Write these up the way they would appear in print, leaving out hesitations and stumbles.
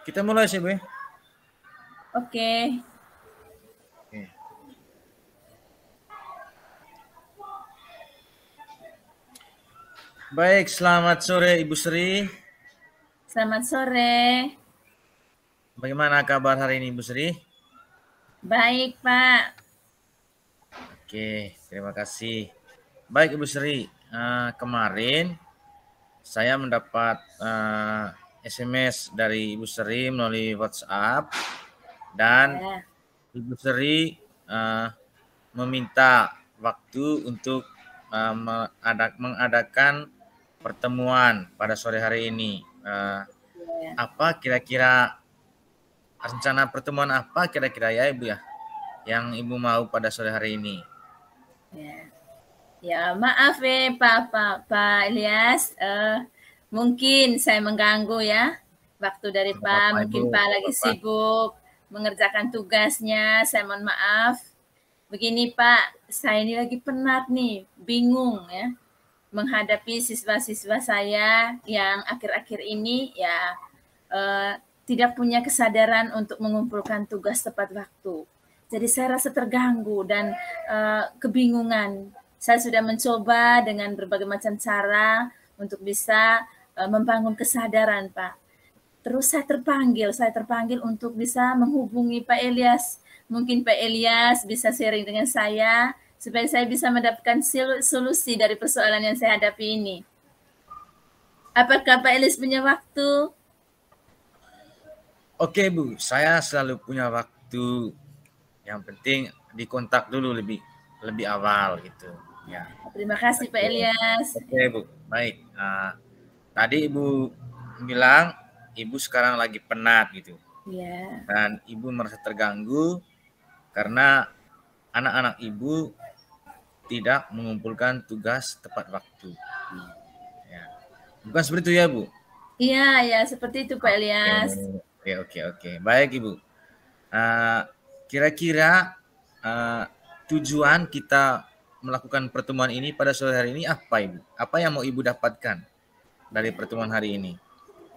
Kita mulai sih, Bu. Oke. Oke. Baik, selamat sore Ibu Sri. Selamat sore. Bagaimana kabar hari ini Ibu Sri? Baik, Pak. Oke, terima kasih. Baik Ibu Sri, kemarin saya mendapat SMS dari Ibu Sri melalui WhatsApp dan Ya. Ibu Sri meminta waktu untuk mengadakan pertemuan pada sore hari ini. Ya. Apa kira-kira rencana pertemuan apa kira-kira ya Ibu ya yang Ibu mau pada sore hari ini? Ya, ya maaf Pak Ilyas. Mungkin saya mengganggu ya. Waktu dari Nggak Pak, apa-apa Ibu, mungkin Pak nggak lagi apa-apa. sibuk mengerjakan tugasnya. Saya mohon maaf. Begini Pak, saya ini lagi penat nih, bingung ya. Menghadapi siswa-siswa saya yang akhir-akhir ini ya tidak punya kesadaran untuk mengumpulkan tugas tepat waktu. Jadi saya rasa terganggu dan kebingungan. Saya sudah mencoba dengan berbagai macam cara untuk bisa membangun kesadaran, Pak. Terus saya terpanggil untuk bisa menghubungi Pak Ilyas. Mungkin Pak Ilyas bisa sharing dengan saya supaya saya bisa mendapatkan solusi dari persoalan yang saya hadapi ini. Apakah Pak Ilyas punya waktu? Oke Bu, saya selalu punya waktu. Yang penting dikontak dulu lebih awal gitu. Ya. Terima kasih Pak Oke, Ilyas. oke Bu, baik. Tadi Ibu bilang Ibu sekarang lagi penat gitu, Ya, dan Ibu merasa terganggu karena anak-anak Ibu tidak mengumpulkan tugas tepat waktu. Ya. Bukan seperti itu ya Bu? iya ya seperti itu Pak Ilyas. Oke. Baik Ibu. Kira-kira tujuan kita melakukan pertemuan ini pada sore hari ini apa Ibu? Apa yang mau Ibu dapatkan dari pertemuan hari ini?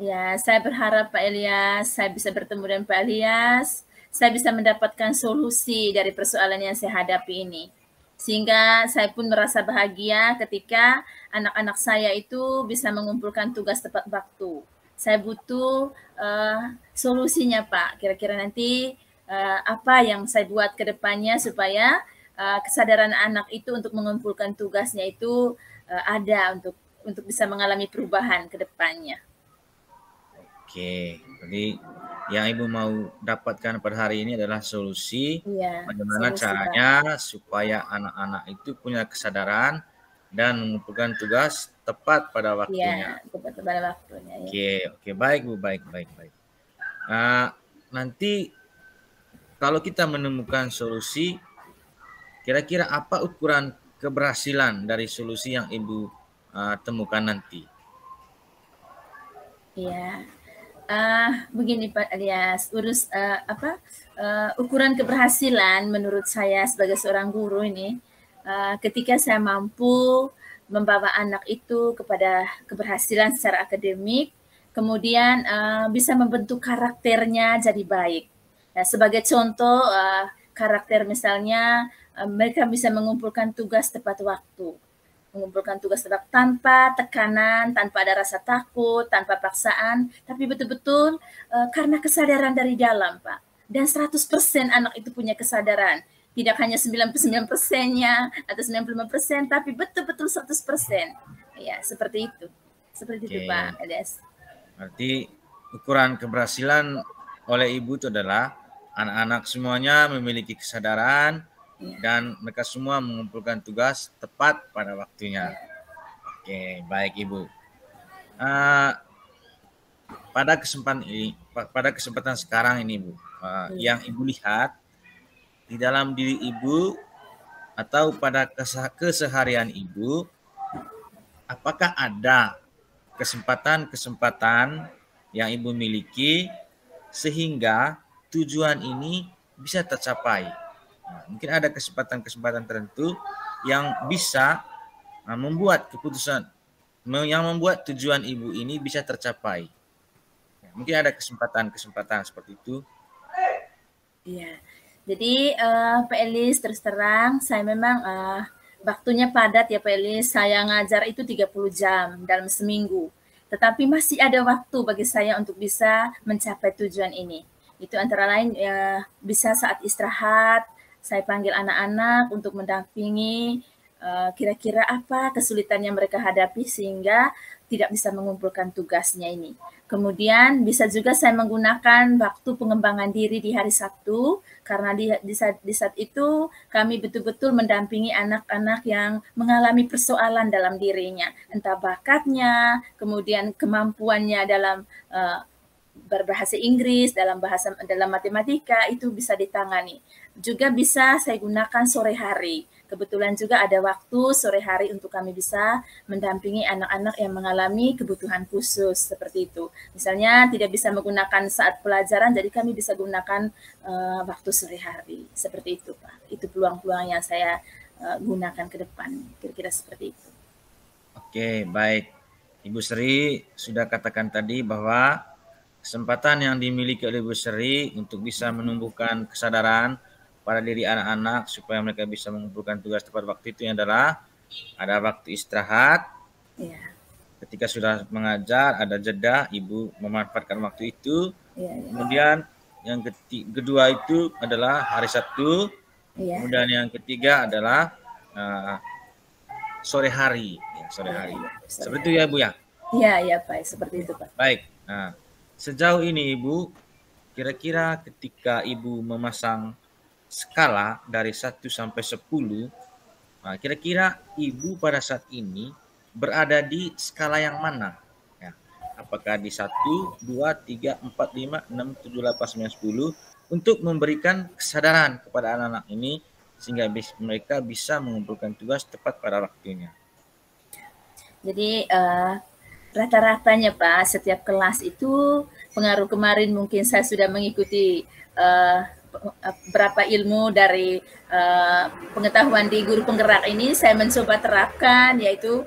Ya, saya berharap Pak Ilyas, saya bisa bertemu dengan Pak Ilyas, saya bisa mendapatkan solusi dari persoalan yang saya hadapi ini. Sehingga saya pun merasa bahagia ketika anak-anak saya itu bisa mengumpulkan tugas tepat waktu. Saya butuh solusinya Pak. Kira-kira nanti apa yang saya buat ke depannya supaya kesadaran anak itu untuk mengumpulkan tugasnya itu ada untuk bisa mengalami perubahan ke depannya. Oke, jadi yang Ibu mau dapatkan pada hari ini adalah solusi Iya, bagaimana solusi, Pak. caranya supaya anak-anak itu punya kesadaran dan mengumpulkan tugas tepat pada Iya, waktunya. tepat pada waktunya ya. Oke, baik Bu, baik. Nanti kalau kita menemukan solusi, kira-kira apa ukuran keberhasilan dari solusi yang Ibu temukan nanti? Iya. Begini Pak Alias, ukuran keberhasilan menurut saya sebagai seorang guru ini, ketika saya mampu membawa anak itu kepada keberhasilan secara akademik, kemudian bisa membentuk karakternya jadi baik. Nah, sebagai contoh, karakter misalnya mereka bisa mengumpulkan tugas tepat waktu, mengumpulkan tugas tetap tanpa tekanan, tanpa ada rasa takut, tanpa paksaan, tapi betul-betul karena kesadaran dari dalam, Pak. Dan 100% anak itu punya kesadaran. Tidak hanya 99%-nya atau 95%, tapi betul-betul 100%. Ya, seperti itu. Seperti itu, Oke, Pak Edes. berarti ukuran keberhasilan oleh Ibu itu adalah anak-anak semuanya memiliki kesadaran Ya, dan mereka semua mengumpulkan tugas tepat pada waktunya. ya, Oke, baik Ibu. Uh, pada kesempatan sekarang ini Bu, ya. yang Ibu lihat di dalam diri Ibu atau pada keseharian Ibu, apakah ada kesempatan-kesempatan yang Ibu miliki sehingga tujuan ini bisa tercapai? Nah, mungkin ada kesempatan-kesempatan tertentu yang bisa membuat keputusan, yang membuat tujuan Ibu ini bisa tercapai. Mungkin ada kesempatan seperti itu. Iya. Jadi Pak Elis terus terang saya memang waktunya padat ya Pak Elis. Saya ngajar itu 30 jam dalam seminggu. Tetapi masih ada waktu bagi saya untuk bisa mencapai tujuan ini. Itu antara lain bisa saat istirahat, saya panggil anak-anak untuk mendampingi kira-kira apa kesulitan yang mereka hadapi sehingga tidak bisa mengumpulkan tugasnya ini. Kemudian bisa juga saya menggunakan waktu pengembangan diri di hari Sabtu karena di saat itu kami betul-betul mendampingi anak-anak yang mengalami persoalan dalam dirinya, entah bakatnya, kemudian kemampuannya dalam berbahasa Inggris, dalam matematika itu bisa ditangani. Juga bisa saya gunakan sore hari. Kebetulan juga ada waktu sore hari untuk kami bisa mendampingi anak-anak yang mengalami kebutuhan khusus seperti itu. Misalnya tidak bisa menggunakan saat pelajaran, jadi kami bisa gunakan waktu sore hari. Seperti itu, Pak. Itu peluang-peluang yang saya gunakan ke depan. Kira-kira seperti itu. Oke, baik. Ibu Sri sudah katakan tadi bahwa kesempatan yang dimiliki oleh Ibu Sri untuk bisa menumbuhkan kesadaran pada diri anak-anak supaya mereka bisa mengumpulkan tugas tepat waktu itu adalah ada waktu istirahat. Ya. Ketika sudah mengajar ada jeda, Ibu memanfaatkan waktu itu. Ya. Kemudian yang kedua itu adalah hari Sabtu. Ya. Kemudian yang ketiga adalah sore hari. Ya, sore hari. Seperti itu ya Bu ya? Iya Pak, seperti itu Pak. Baik. Nah, sejauh ini Ibu, kira-kira ketika Ibu memasang skala dari 1 sampai 10, nah, kira-kira Ibu pada saat ini berada di skala yang mana? Ya, apakah di 1, 2, 3, 4, 5, 6, 7, 8, 9, 10 untuk memberikan kesadaran kepada anak-anak ini sehingga mereka bisa mengumpulkan tugas tepat pada waktunya. Jadi rata-ratanya Pak, setiap kelas itu pengaruh kemarin mungkin saya sudah mengikuti berapa ilmu dari pengetahuan di guru penggerak ini saya mencoba terapkan, yaitu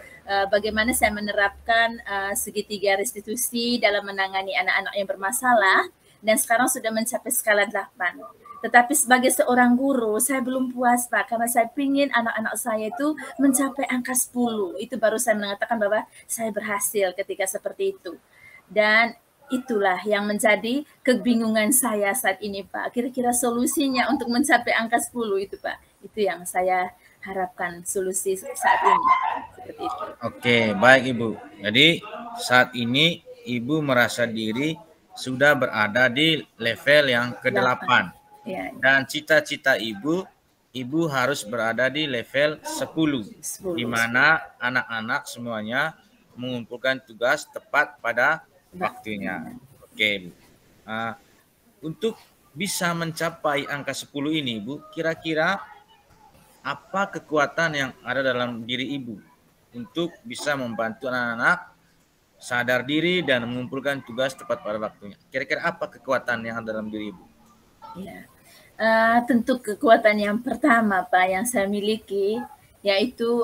bagaimana saya menerapkan segitiga restitusi dalam menangani anak-anak yang bermasalah, dan sekarang sudah mencapai skala 8. Tetapi sebagai seorang guru, saya belum puas Pak, karena saya ingin anak-anak saya itu mencapai angka 10. Itu baru saya mengatakan bahwa saya berhasil ketika seperti itu. Dan itulah yang menjadi kebingungan saya saat ini Pak. Kira-kira solusinya untuk mencapai angka 10 itu Pak. Itu yang saya harapkan solusi saat ini. Seperti itu. Oke, baik Ibu. Jadi saat ini Ibu merasa diri sudah berada di level yang ke-8. Ya. Dan cita-cita Ibu harus berada di level 10. Di mana anak-anak semuanya mengumpulkan tugas tepat pada waktunya. Oke, Bu. Untuk bisa mencapai angka 10 ini, Bu, kira-kira apa kekuatan yang ada dalam diri Ibu untuk bisa membantu anak-anak sadar diri dan mengumpulkan tugas tepat pada waktunya? Kira-kira apa kekuatan yang ada dalam diri Ibu? Ya, tentu kekuatan yang pertama Pak yang saya miliki yaitu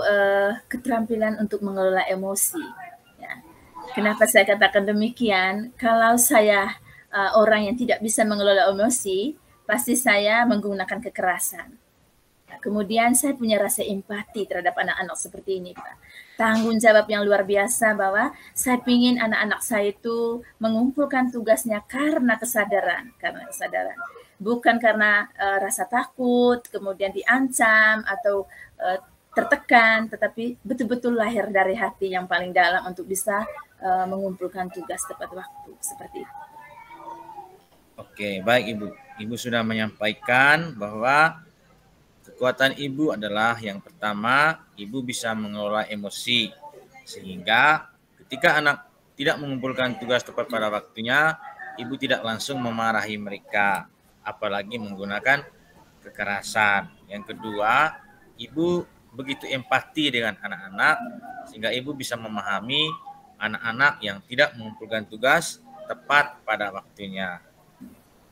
keterampilan untuk mengelola emosi. Kenapa saya katakan demikian? Kalau saya orang yang tidak bisa mengelola emosi, pasti saya menggunakan kekerasan. Kemudian saya punya rasa empati terhadap anak-anak seperti ini, Pak. Tanggung jawab yang luar biasa bahwa saya ingin anak-anak saya itu mengumpulkan tugasnya karena kesadaran. Bukan karena rasa takut, kemudian diancam atau tertekan, tetapi betul-betul lahir dari hati yang paling dalam untuk bisa mengumpulkan tugas tepat waktu, seperti itu. Oke, baik Ibu. Ibu sudah menyampaikan bahwa kekuatan Ibu adalah yang pertama, Ibu bisa mengelola emosi. Sehingga ketika anak tidak mengumpulkan tugas tepat pada waktunya, Ibu tidak langsung memarahi mereka, apalagi menggunakan kekerasan. Yang kedua, Ibu begitu empati dengan anak-anak, sehingga Ibu bisa memahami anak-anak yang tidak mengumpulkan tugas tepat pada waktunya.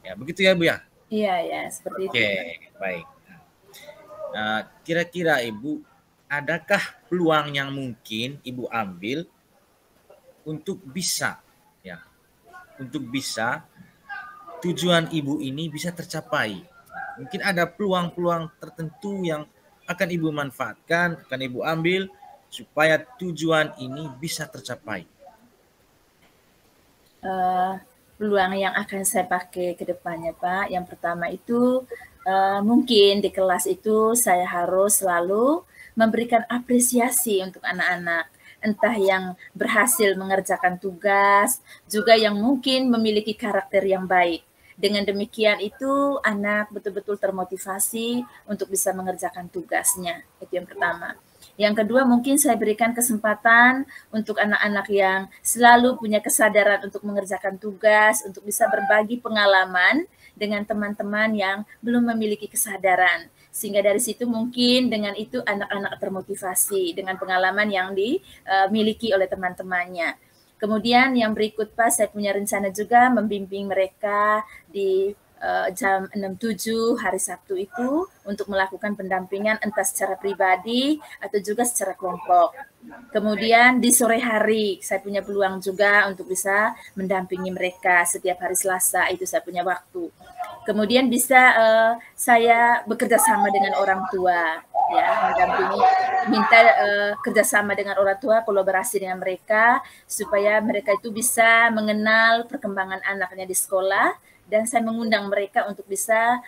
Ya, begitu ya Bu ya? Iya, seperti itu. Oke, baik. Kira-kira Ibu, adakah peluang yang mungkin Ibu ambil untuk bisa untuk bisa tujuan ibu ini bisa tercapai. Mungkin ada peluang-peluang tertentu yang akan ibu manfaatkan, akan ibu ambil supaya tujuan ini bisa tercapai. Peluang yang akan saya pakai ke depannya, Pak. Yang pertama itu mungkin di kelas itu saya harus selalu memberikan apresiasi untuk anak-anak. Entah yang berhasil mengerjakan tugas, juga yang mungkin memiliki karakter yang baik. Dengan demikian itu anak betul-betul termotivasi untuk bisa mengerjakan tugasnya. Itu yang pertama. Yang kedua, mungkin saya berikan kesempatan untuk anak-anak yang selalu punya kesadaran untuk mengerjakan tugas, untuk bisa berbagi pengalaman dengan teman-teman yang belum memiliki kesadaran. Sehingga dari situ mungkin dengan itu anak-anak termotivasi dengan pengalaman yang dimiliki oleh teman-temannya. Kemudian yang berikut, Pak, saya punya rencana juga membimbing mereka di jam 6.07 hari Sabtu itu untuk melakukan pendampingan entah secara pribadi atau juga secara kelompok. Kemudian di sore hari saya punya peluang juga untuk bisa mendampingi mereka setiap hari Selasa, itu saya punya waktu. Kemudian bisa saya bekerja sama dengan orang tua, ya, mendampingi, minta kerjasama dengan orang tua, kolaborasi dengan mereka supaya mereka itu bisa mengenal perkembangan anaknya di sekolah, dan saya mengundang mereka untuk bisa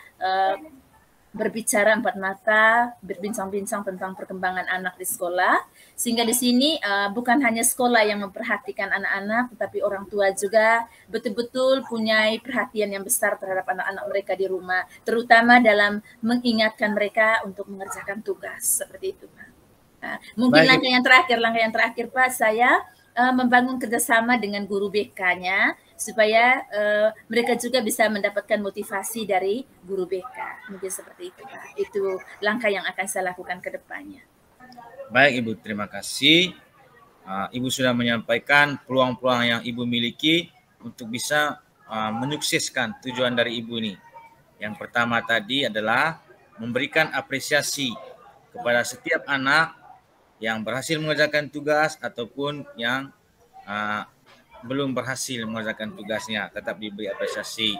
berbicara empat mata, berbincang-bincang tentang perkembangan anak di sekolah, sehingga di sini bukan hanya sekolah yang memperhatikan anak-anak, tetapi orang tua juga betul-betul punya perhatian yang besar terhadap anak-anak mereka di rumah, terutama dalam mengingatkan mereka untuk mengerjakan tugas, seperti itu, Pak. Mungkin langkah yang terakhir, Pak, saya membangun kerjasama dengan guru BK-nya, supaya mereka juga bisa mendapatkan motivasi dari guru BK. Mungkin seperti itu, Pak. Itu langkah yang akan saya lakukan ke depannya. Baik, Ibu, terima kasih. Ibu sudah menyampaikan peluang-peluang yang Ibu miliki untuk bisa menyukseskan tujuan dari Ibu ini. Yang pertama tadi adalah memberikan apresiasi kepada setiap anak yang berhasil mengerjakan tugas ataupun yang belum berhasil mengerjakan tugasnya, tetap diberi apresiasi.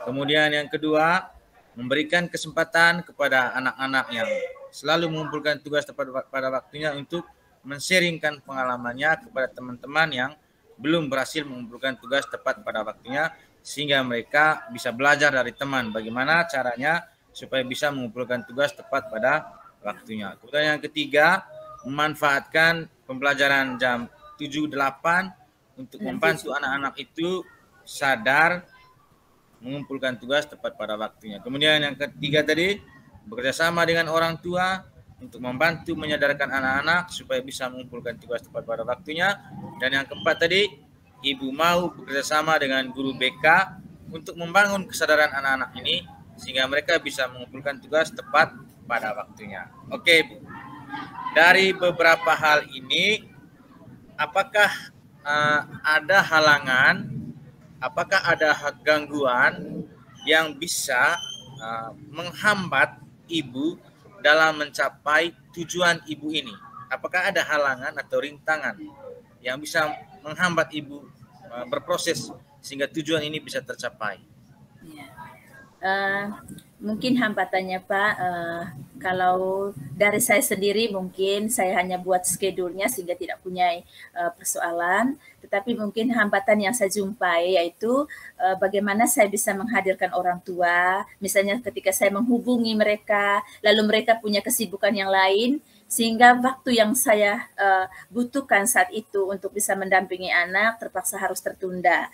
Kemudian yang kedua, memberikan kesempatan kepada anak-anak yang selalu mengumpulkan tugas tepat pada waktunya untuk men-sharingkan pengalamannya kepada teman-teman yang belum berhasil mengumpulkan tugas tepat pada waktunya, sehingga mereka bisa belajar dari teman bagaimana caranya supaya bisa mengumpulkan tugas tepat pada waktunya. Kemudian yang ketiga, memanfaatkan pembelajaran jam 7-8 untuk membantu anak-anak itu sadar mengumpulkan tugas tepat pada waktunya. Kemudian yang ketiga tadi, bekerjasama dengan orang tua untuk membantu menyadarkan anak-anak supaya bisa mengumpulkan tugas tepat pada waktunya. Dan yang keempat tadi, Ibu mau bekerjasama dengan guru BK untuk membangun kesadaran anak-anak ini sehingga mereka bisa mengumpulkan tugas tepat pada waktunya. Oke, Bu. Dari beberapa hal ini, apakah ada halangan, apakah ada gangguan yang bisa menghambat Ibu dalam mencapai tujuan Ibu ini? Apakah ada halangan atau rintangan yang bisa menghambat Ibu berproses sehingga tujuan ini bisa tercapai? Mungkin hambatannya, Pak, kalau dari saya sendiri mungkin saya hanya buat schedule-nya sehingga tidak punya persoalan, tetapi mungkin hambatan yang saya jumpai yaitu bagaimana saya bisa menghadirkan orang tua, misalnya ketika saya menghubungi mereka, lalu mereka punya kesibukan yang lain, sehingga waktu yang saya butuhkan saat itu untuk bisa mendampingi anak terpaksa harus tertunda,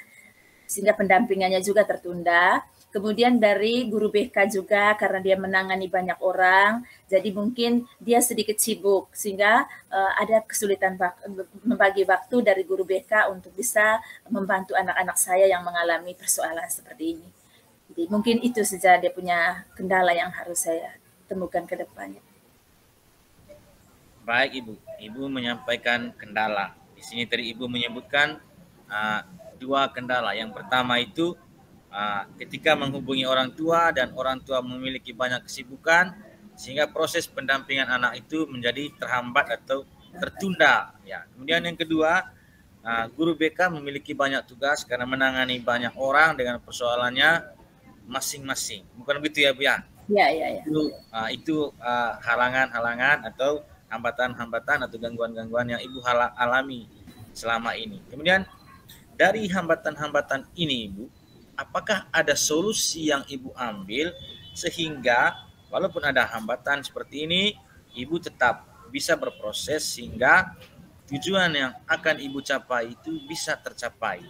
sehingga pendampingannya juga tertunda. Kemudian dari guru BK juga karena dia menangani banyak orang, jadi mungkin dia sedikit sibuk sehingga ada kesulitan membagi waktu dari guru BK untuk bisa membantu anak-anak saya yang mengalami persoalan seperti ini. Jadi mungkin itu saja dia punya kendala yang harus saya temukan ke depannya. Baik, Ibu. Ibu menyampaikan kendala. Di sini tadi Ibu menyebutkan dua kendala. Yang pertama itu ketika menghubungi orang tua dan orang tua memiliki banyak kesibukan sehingga proses pendampingan anak itu menjadi terhambat atau tertunda. Ya. Kemudian yang kedua, guru BK memiliki banyak tugas karena menangani banyak orang dengan persoalannya masing-masing. Bukan begitu ya Bu ya? Ya. Itu halangan-halangan atau hambatan-hambatan atau gangguan-gangguan yang Ibu alami selama ini. Kemudian dari hambatan-hambatan ini Ibu, apakah ada solusi yang Ibu ambil sehingga walaupun ada hambatan seperti ini, Ibu tetap bisa berproses sehingga tujuan yang akan Ibu capai itu bisa tercapai?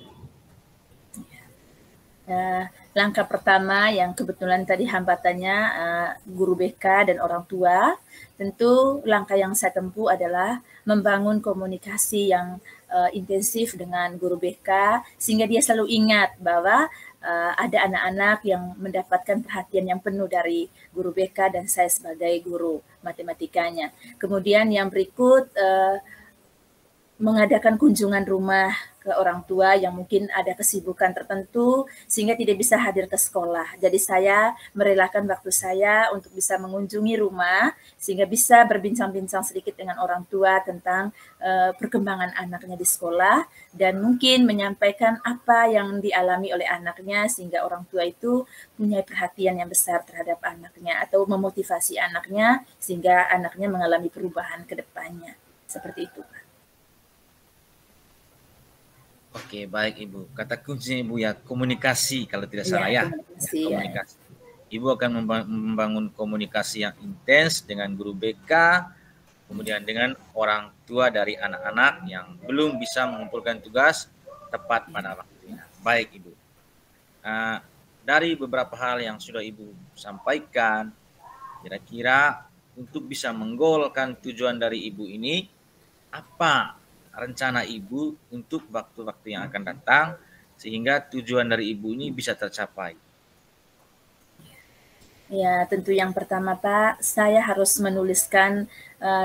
Langkah pertama yang kebetulan tadi hambatannya guru BK dan orang tua, tentu langkah yang saya tempuh adalah membangun komunikasi yang intensif dengan guru BK sehingga dia selalu ingat bahwa ada anak-anak yang mendapatkan perhatian yang penuh dari guru BK dan saya sebagai guru matematikanya. Kemudian yang berikut mengadakan kunjungan rumah ke orang tua yang mungkin ada kesibukan tertentu sehingga tidak bisa hadir ke sekolah. Jadi saya merelakan waktu saya untuk bisa mengunjungi rumah sehingga bisa berbincang-bincang sedikit dengan orang tua tentang perkembangan anaknya di sekolah dan mungkin menyampaikan apa yang dialami oleh anaknya sehingga orang tua itu punya perhatian yang besar terhadap anaknya atau memotivasi anaknya sehingga anaknya mengalami perubahan ke depannya. Seperti itu, Pak. Oke, baik Ibu. Kata kuncinya Ibu ya komunikasi kalau tidak salah ya. Komunikasi. Ibu akan membangun komunikasi yang intens dengan guru BK, kemudian dengan orang tua dari anak-anak yang belum bisa mengumpulkan tugas tepat pada waktunya. Baik Ibu. Dari beberapa hal yang sudah Ibu sampaikan, kira-kira untuk bisa menggolkan tujuan dari Ibu ini, apa rencana Ibu untuk waktu-waktu yang akan datang sehingga tujuan dari Ibu ini bisa tercapai? Ya, tentu yang pertama Pak, saya harus menuliskan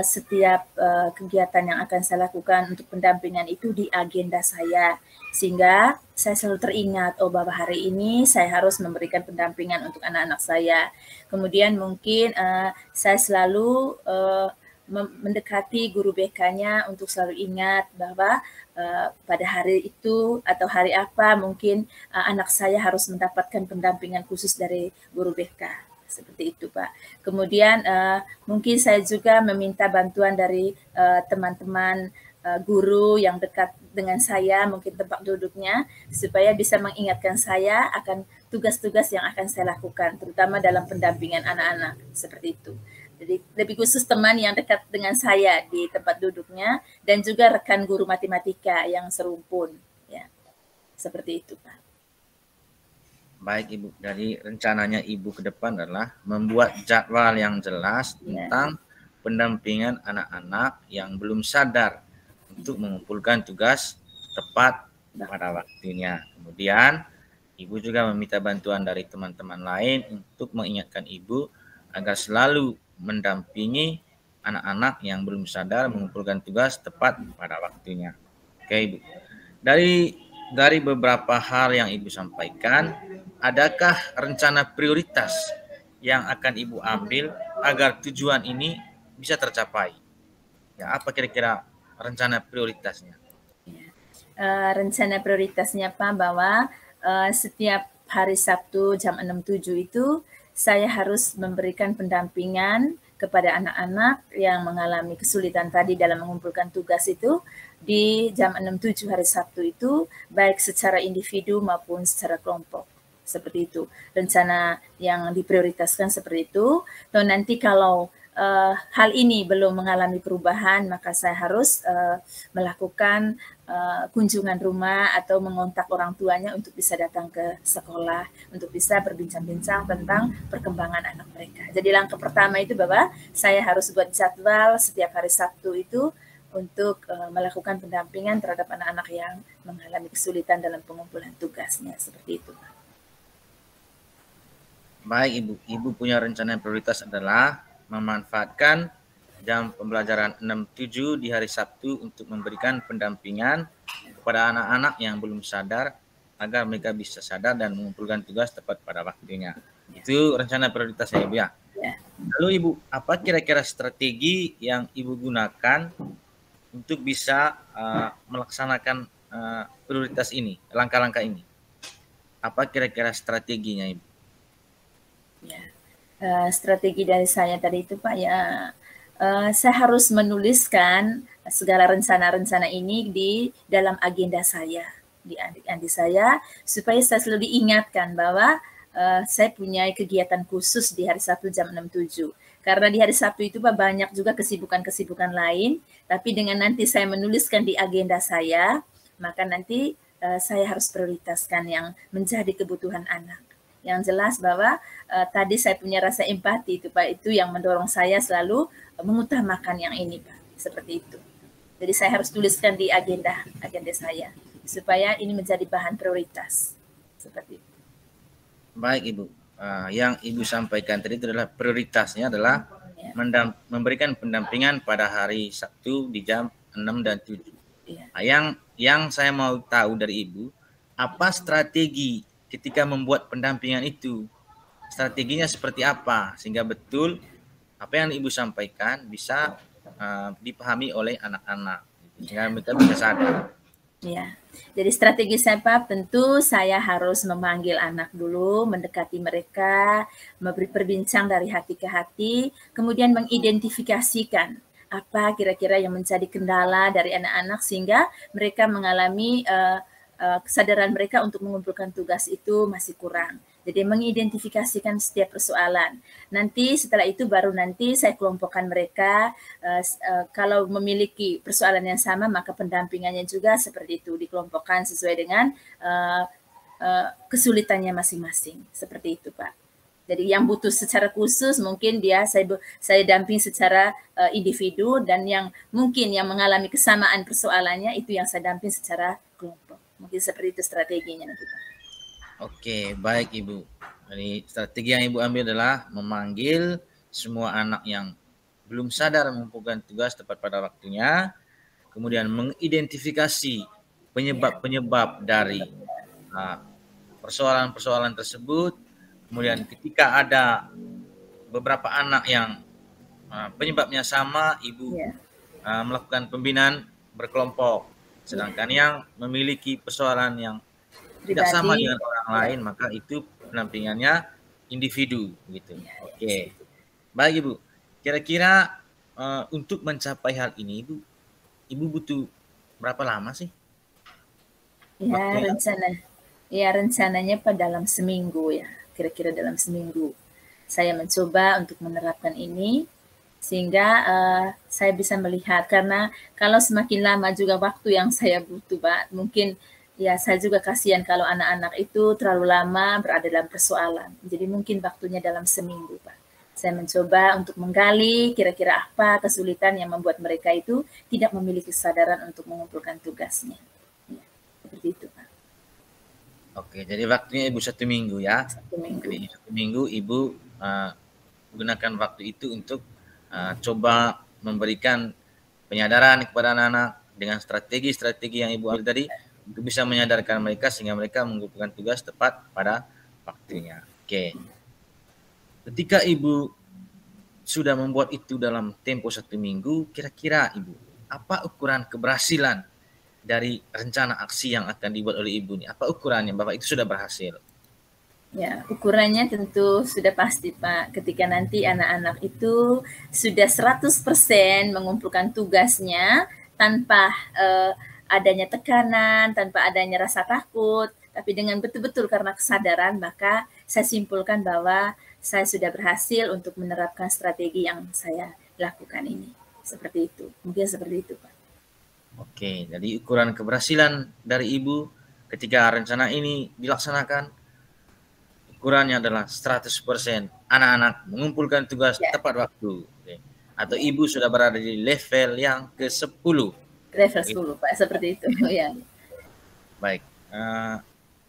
setiap kegiatan yang akan saya lakukan untuk pendampingan itu di agenda saya sehingga saya selalu teringat bahwa hari ini saya harus memberikan pendampingan untuk anak-anak saya. Kemudian mungkin saya selalu mendekati guru BK-nya untuk selalu ingat bahwa pada hari itu atau hari apa mungkin anak saya harus mendapatkan pendampingan khusus dari guru BK. Seperti itu, Pak. Kemudian mungkin saya juga meminta bantuan dari teman-teman guru yang dekat dengan saya, mungkin tempat duduknya, supaya bisa mengingatkan saya akan tugas-tugas yang akan saya lakukan, terutama dalam pendampingan anak-anak. Seperti itu. Jadi lebih khusus teman yang dekat dengan saya di tempat duduknya dan juga rekan guru matematika yang serumpun, ya. Seperti itu, Pak. Baik Ibu, dari rencananya Ibu ke depan adalah membuat jadwal yang jelas tentang pendampingan anak-anak yang belum sadar untuk mengumpulkan tugas tepat pada waktunya. Kemudian Ibu juga meminta bantuan dari teman-teman lain untuk mengingatkan Ibu agar selalu mendampingi anak-anak yang belum sadar mengumpulkan tugas tepat pada waktunya. Oke Ibu. Dari beberapa hal yang Ibu sampaikan, adakah rencana prioritas yang akan Ibu ambil agar tujuan ini bisa tercapai? Ya, apa kira-kira rencana prioritasnya? Rencana prioritasnya Pak bahwa setiap hari Sabtu jam 6.07 itu saya harus memberikan pendampingan kepada anak-anak yang mengalami kesulitan tadi dalam mengumpulkan tugas itu di jam 6.07 hari Sabtu itu, baik secara individu maupun secara kelompok. Seperti itu. Rencana yang diprioritaskan seperti itu. Dan nanti kalau hal ini belum mengalami perubahan, maka saya harus melakukan kunjungan rumah atau mengontak orang tuanya untuk bisa datang ke sekolah, untuk bisa berbincang-bincang tentang perkembangan anak mereka. Jadi langkah pertama itu bahwa saya harus buat jadwal setiap hari Sabtu itu untuk melakukan pendampingan terhadap anak-anak yang mengalami kesulitan dalam pengumpulan tugasnya. Seperti itu. Baik Ibu, Ibu punya rencana prioritas adalah memanfaatkan jam pembelajaran 6.07 di hari Sabtu untuk memberikan pendampingan kepada anak-anak yang belum sadar agar mereka bisa sadar dan mengumpulkan tugas tepat pada waktunya. Itu rencana prioritasnya Ibu ya. Lalu Ibu, apa kira-kira strategi yang Ibu gunakan untuk bisa melaksanakan prioritas ini, langkah-langkah ini? Apa kira-kira strateginya, Ibu? Ya, strategi dari saya tadi itu Pak ya, saya harus menuliskan segala rencana-rencana ini di dalam agenda saya, di adik-adik saya, supaya saya selalu diingatkan bahwa saya punya kegiatan khusus di hari Sabtu jam 6.07. Karena di hari Sabtu itu Pak banyak juga kesibukan-kesibukan lain, tapi dengan nanti saya menuliskan di agenda saya, maka nanti saya harus prioritaskan yang menjadi kebutuhan anak. Yang jelas bahwa tadi saya punya rasa empati itu Pak, itu yang mendorong saya selalu mengutamakan yang ini Pak, seperti itu. Jadi saya harus tuliskan di agenda saya supaya ini menjadi bahan prioritas, seperti itu. Baik Ibu, yang Ibu sampaikan tadi itu adalah prioritasnya adalah ya, memberikan pendampingan pada hari Sabtu di jam 6 dan 7. Ya. Yang saya mau tahu dari Ibu, apa strategi ketika membuat pendampingan itu? Strateginya seperti apa sehingga betul apa yang Ibu sampaikan bisa dipahami oleh anak-anak sehingga mereka bisa sadar. Ya, jadi strategi saya Pak, tentu saya harus memanggil anak dulu, mendekati mereka, memberi perbincang dari hati ke hati, kemudian mengidentifikasikan apa kira-kira yang menjadi kendala dari anak-anak sehingga mereka mengalami kesadaran mereka untuk mengumpulkan tugas itu masih kurang. Jadi mengidentifikasikan setiap persoalan. Nanti setelah itu baru nanti saya kelompokkan mereka. Kalau memiliki persoalan yang sama maka pendampingannya juga seperti itu, dikelompokkan sesuai dengan kesulitannya masing-masing. Seperti itu Pak. Jadi yang butuh secara khusus mungkin saya damping secara individu, dan yang mungkin yang mengalami kesamaan persoalannya itu yang saya damping secara kelompok. Mungkin seperti itu strateginya nanti Pak. Oke, baik Ibu. Jadi strategi yang Ibu ambil adalah memanggil semua anak yang belum sadar mengumpulkan tugas tepat pada waktunya, kemudian mengidentifikasi penyebab-penyebab dari persoalan-persoalan tersebut, kemudian ketika ada beberapa anak yang penyebabnya sama, Ibu melakukan pembinaan berkelompok, sedangkan yang memiliki persoalan yang tidak sama dengan orang lain, maka itu pendampingannya individu gitu. Oke. Baik Ibu. Kira-kira untuk mencapai hal ini Ibu butuh berapa lama sih? Ya, rencananya dalam seminggu ya. Kira-kira dalam seminggu. Saya mencoba untuk menerapkan ini sehingga saya bisa melihat, karena kalau semakin lama juga waktu yang saya butuh Pak, mungkin ya saya juga kasihan kalau anak-anak itu terlalu lama berada dalam persoalan. Jadi mungkin waktunya dalam seminggu Pak. Saya mencoba untuk menggali kira-kira apa kesulitan yang membuat mereka itu tidak memiliki kesadaran untuk mengumpulkan tugasnya. Ya, seperti itu Pak. Oke, jadi waktunya Ibu 1 minggu ya. 1 minggu. Jadi 1 minggu Ibu gunakan waktu itu untuk coba memberikan penyadaran kepada anak-anak dengan strategi-strategi yang Ibu ambil tadi, untuk bisa menyadarkan mereka sehingga mereka mengumpulkan tugas tepat pada waktunya. Oke. Ketika Ibu sudah membuat itu dalam tempo 1 minggu, kira-kira Ibu, apa ukuran keberhasilan dari rencana aksi yang akan dibuat oleh Ibu ini? Apa ukurannya bahwa itu sudah berhasil? Ya, ukurannya tentu sudah pasti Pak. Ketika nanti anak-anak itu sudah 100% mengumpulkan tugasnya tanpa adanya tekanan, tanpa adanya rasa takut, tapi dengan betul-betul karena kesadaran, maka saya simpulkan bahwa saya sudah berhasil untuk menerapkan strategi yang saya lakukan ini. Seperti itu, mungkin seperti itu Pak. Oke, jadi ukuran keberhasilan dari Ibu ketika rencana ini dilaksanakan, ukurannya adalah 100% anak-anak mengumpulkan tugas tepat waktu. Atau Ibu sudah berada di level yang ke-10. Level 10 Pak, seperti itu ya. Baik,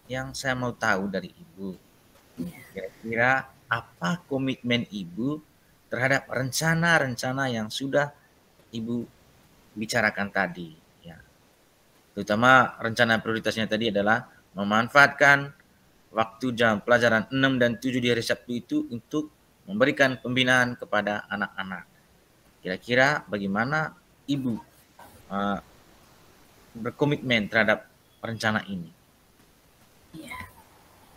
yang saya mau tahu dari Ibu, kira-kira apa komitmen Ibu terhadap rencana-rencana yang sudah Ibu bicarakan tadi, ya. Terutama rencana prioritasnya tadi adalah memanfaatkan waktu jam pelajaran 6 dan 7 di hari Sabtu itu untuk memberikan pembinaan kepada anak-anak. Kira-kira bagaimana Ibu berkomitmen terhadap rencana ini? Ya.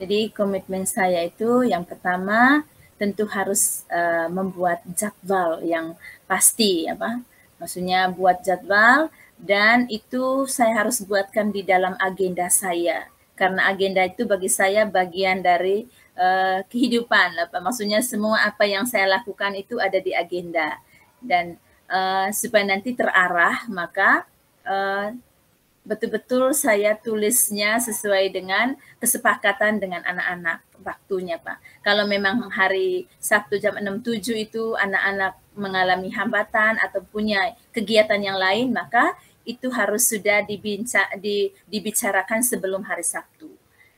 Jadi komitmen saya itu yang pertama tentu harus membuat jadwal yang pasti, maksudnya buat jadwal, dan itu saya harus buatkan di dalam agenda saya, karena agenda itu bagi saya bagian dari kehidupan, maksudnya semua apa yang saya lakukan itu ada di agenda, dan supaya nanti terarah, maka betul-betul saya tulisnya sesuai dengan kesepakatan dengan anak-anak waktunya, Pak. Kalau memang hari Sabtu jam 6.07 itu anak-anak mengalami hambatan atau punya kegiatan yang lain, maka itu harus sudah dibicarakan sebelum hari Sabtu.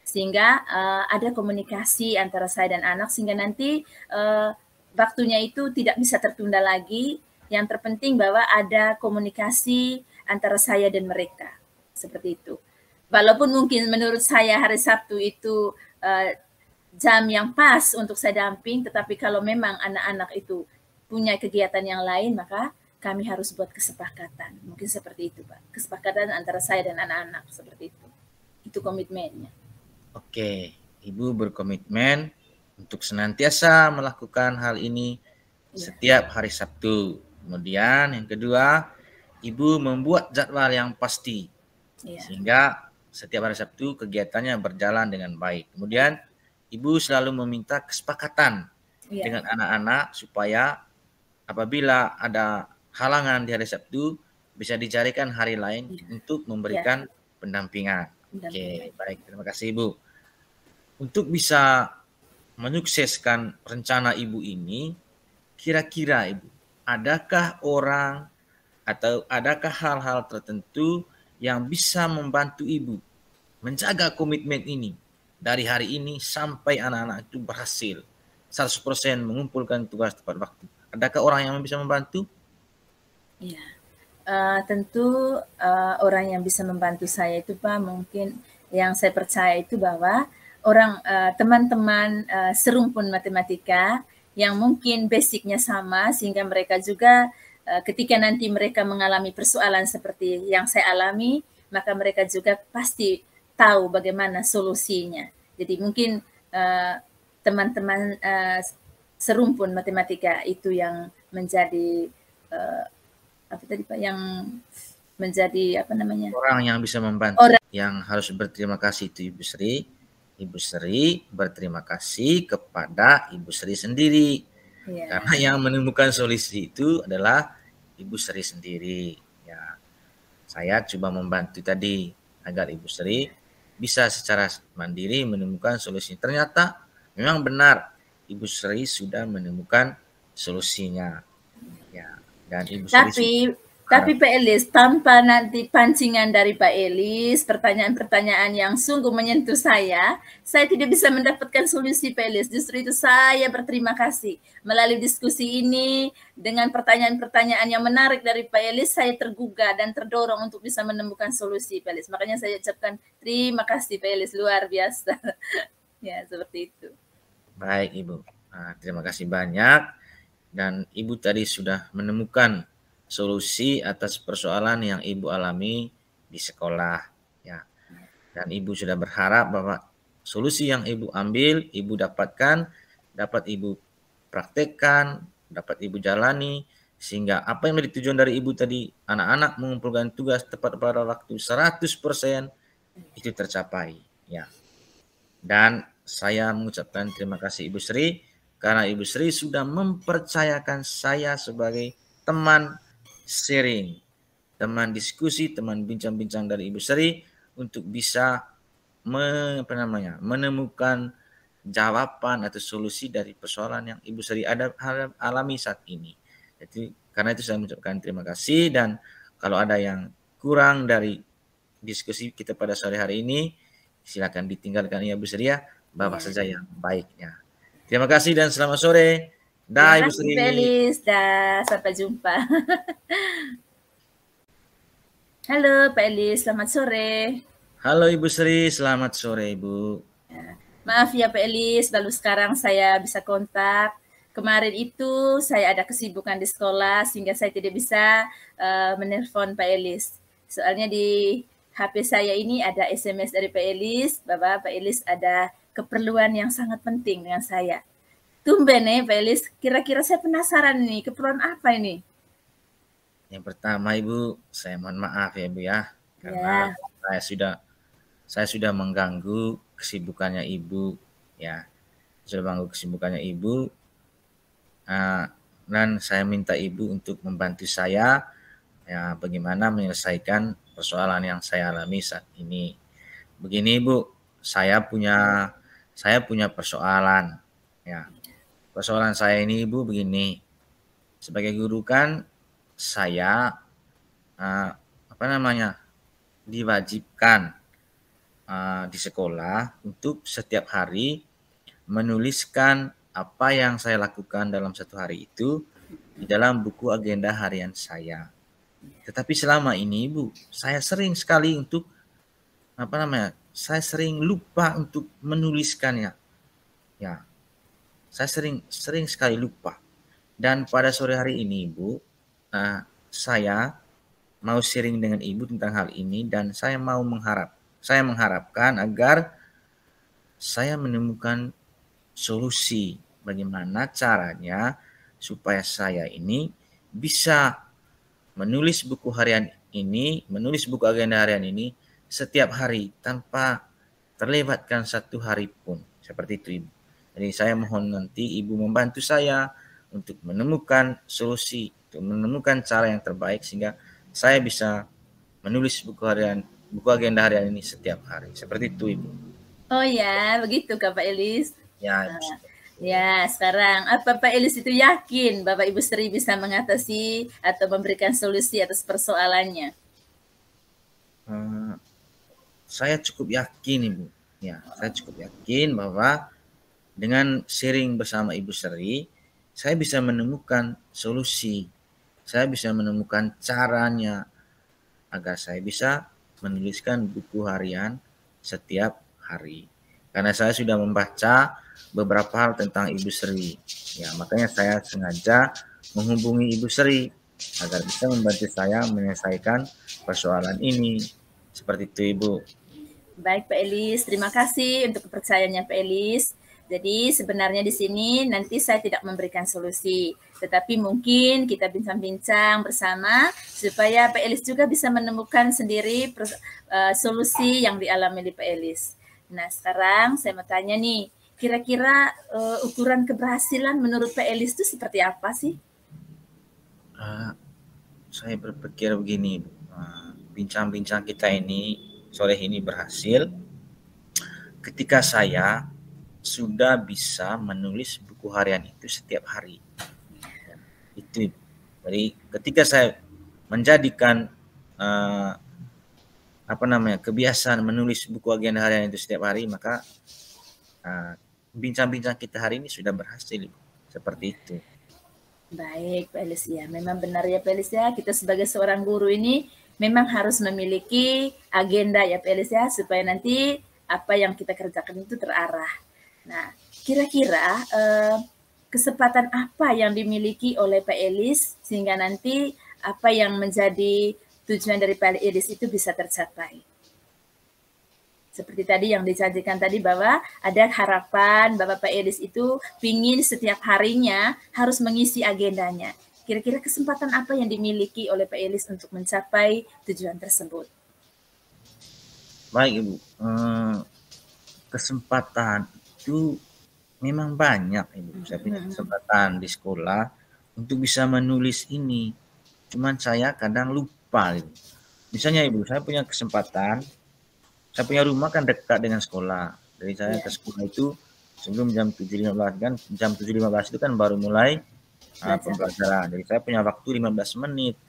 Sehingga ada komunikasi antara saya dan anak, sehingga nanti waktunya itu tidak bisa tertunda lagi. Yang terpenting bahwa ada komunikasi antara saya dan mereka. Seperti itu. Walaupun mungkin menurut saya hari Sabtu itu jam yang pas untuk saya damping, tetapi kalau memang anak-anak itu punya kegiatan yang lain, maka kami harus buat kesepakatan. Mungkin seperti itu, Pak. Kesepakatan antara saya dan anak-anak, seperti itu. Itu komitmennya. Oke, Ibu berkomitmen untuk senantiasa melakukan hal ini setiap hari Sabtu. Kemudian yang kedua, Ibu membuat jadwal yang pasti. Sehingga setiap hari Sabtu kegiatannya berjalan dengan baik. Kemudian Ibu selalu meminta kesepakatan dengan anak-anak supaya apabila ada halangan di hari Sabtu bisa dicarikan hari lain untuk memberikan pendampingan. Oke, baik. Terima kasih Ibu. Untuk bisa menyukseskan rencana Ibu ini, kira-kira Ibu, adakah orang atau adakah hal-hal tertentu yang bisa membantu Ibu menjaga komitmen ini dari hari ini sampai anak-anak itu berhasil 100% mengumpulkan tugas tepat waktu? Adakah orang yang bisa membantu? Ya, tentu orang yang bisa membantu saya itu Pak, mungkin yang saya percaya itu bahwa orang teman-teman serumpun matematika yang mungkin basicnya sama, sehingga mereka juga ketika nanti mereka mengalami persoalan seperti yang saya alami, maka mereka juga pasti tahu bagaimana solusinya. Jadi mungkin teman-teman serumpun matematika itu yang menjadi yang menjadi orang yang bisa membantu. Yang harus berterima kasih itu Ibu Sri. Ibu Sri berterima kasih kepada Ibu Sri sendiri. Karena yang menemukan solusi itu adalah Ibu Sri sendiri. Ya, saya coba membantu tadi agar Ibu Sri bisa secara mandiri menemukan solusi. Ternyata memang benar Ibu Sri sudah menemukan solusinya. Ya, dan Ibu Sri tapi Pak Elis, tanpa nanti pancingan dari Pak Elis, pertanyaan-pertanyaan yang sungguh menyentuh saya tidak bisa mendapatkan solusi Pak Elis. Justru itu saya berterima kasih. Melalui diskusi ini, dengan pertanyaan-pertanyaan yang menarik dari Pak Elis, saya tergugah dan terdorong untuk bisa menemukan solusi Pak Elis. Makanya saya ucapkan terima kasih Pak Elis, luar biasa. Ya, seperti itu. Baik Ibu, terima kasih banyak. Dan Ibu tadi sudah menemukan solusi atas persoalan yang Ibu alami di sekolah, ya. Dan Ibu sudah berharap bahwa solusi yang Ibu ambil, Ibu dapatkan, dapat Ibu praktekkan, dapat Ibu jalani, sehingga apa yang menjadi tujuan dari Ibu tadi, anak-anak mengumpulkan tugas tepat pada waktu 100% itu tercapai, ya. Dan saya mengucapkan terima kasih Ibu Sri, karena Ibu Sri sudah mempercayakan saya sebagai teman sharing, teman diskusi, teman bincang-bincang dari Ibu Sri untuk bisa menemukan jawaban atau solusi dari persoalan yang Ibu Sri alami saat ini. Jadi karena itu saya mengucapkan terima kasih, dan kalau ada yang kurang dari diskusi kita pada sore hari ini, silakan ditinggalkan ya Bu Sri ya, bawa saja yang baiknya. Terima kasih dan selamat sore. Dah Ibu Sri. Felis, dah sampai jumpa. Halo Pak Elis, selamat sore. Halo Ibu Sri, selamat sore Ibu. Maaf ya Pak Elis, baru sekarang saya bisa kontak. Kemarin itu saya ada kesibukan di sekolah sehingga saya tidak bisa menelpon Pak Elis. Soalnya di HP saya ini ada SMS dari Pak Elis, bahwa Pak Elis ada keperluan yang sangat penting dengan saya. Tumben nih Pak Elis, kira-kira saya penasaran nih, keperluan apa ini? Yang pertama Ibu, saya mohon maaf ya Ibu ya, karena saya sudah mengganggu kesibukannya Ibu ya. Sudah mengganggu kesibukannya Ibu, dan saya minta Ibu untuk membantu saya ya bagaimana menyelesaikan persoalan yang saya alami saat ini. Begini Ibu, saya punya persoalan ya. Persoalan saya ini Ibu begini. Sebagai guru kan saya diwajibkan di sekolah untuk setiap hari menuliskan apa yang saya lakukan dalam satu hari itu di dalam buku agenda harian saya. Tetapi selama ini Ibu, saya sering sekali untuk saya sering lupa untuk menuliskannya. Ya. Saya sering sekali lupa. Dan pada sore hari ini Ibu, saya mau sharing dengan Ibu tentang hal ini dan saya mengharapkan agar saya menemukan solusi bagaimana caranya supaya saya ini bisa menulis buku agenda harian ini setiap hari tanpa terlewatkan satu hari pun. Seperti itu Ibu. Jadi saya mohon nanti Ibu membantu saya untuk menemukan solusi, untuk menemukan cara yang terbaik sehingga saya bisa menulis buku agenda harian ini setiap hari. Seperti itu Ibu. Oh ya, begitu Kak Pak Elis. Ya, ya, sekarang apa Pak Elis itu yakin Bapak Ibu Sri bisa mengatasi atau memberikan solusi atas persoalannya? Saya cukup yakin Ibu. Ya, saya cukup yakin bahwa dengan sharing bersama Ibu Sri, saya bisa menemukan solusi. Saya bisa menemukan caranya agar saya bisa menuliskan buku harian setiap hari. Karena saya sudah membaca beberapa hal tentang Ibu Sri. Ya, makanya saya sengaja menghubungi Ibu Sri agar bisa membantu saya menyelesaikan persoalan ini. Seperti itu Ibu. Baik Pak Elis, terima kasih untuk kepercayaannya Pak Elis. Jadi sebenarnya di sini nanti saya tidak memberikan solusi, tetapi mungkin kita bincang-bincang bersama supaya Pak Elis juga bisa menemukan sendiri solusi yang dialami oleh Pak Elis. Nah sekarang saya mau tanya nih, kira-kira ukuran keberhasilan menurut Pak Elis itu seperti apa sih? Saya berpikir begini, bincang-bincang kita ini sore ini berhasil ketika saya sudah bisa menulis buku harian itu setiap hari. Itu. Jadi ketika saya menjadikan kebiasaan menulis buku agenda harian itu setiap hari, maka bincang-bincang kita hari ini sudah berhasil. Seperti itu. Baik, Pak Elis ya. Memang benar ya Pak Elis ya, kita sebagai seorang guru ini memang harus memiliki agenda ya Pak Elis ya, supaya nanti apa yang kita kerjakan itu terarah. Nah, kira-kira kesempatan apa yang dimiliki oleh Pak Elis sehingga nanti apa yang menjadi tujuan dari Pak Elis itu bisa tercapai? Seperti tadi yang dijanjikan tadi bahwa ada harapan bahwa Pak Elis itu pingin setiap harinya harus mengisi agendanya. Kira-kira kesempatan apa yang dimiliki oleh Pak Elis untuk mencapai tujuan tersebut? Baik Ibu, kesempatan itu memang banyak Ibu. Saya punya kesempatan di sekolah untuk bisa menulis ini. Cuman saya kadang lupa Ibu. Misalnya Ibu, saya punya kesempatan, saya punya rumah kan dekat dengan sekolah. Jadi saya ke sekolah itu sebelum jam 7.15 kan, jam 7.15 itu kan baru mulai pembelajaran. Jadi saya punya waktu 15 menit.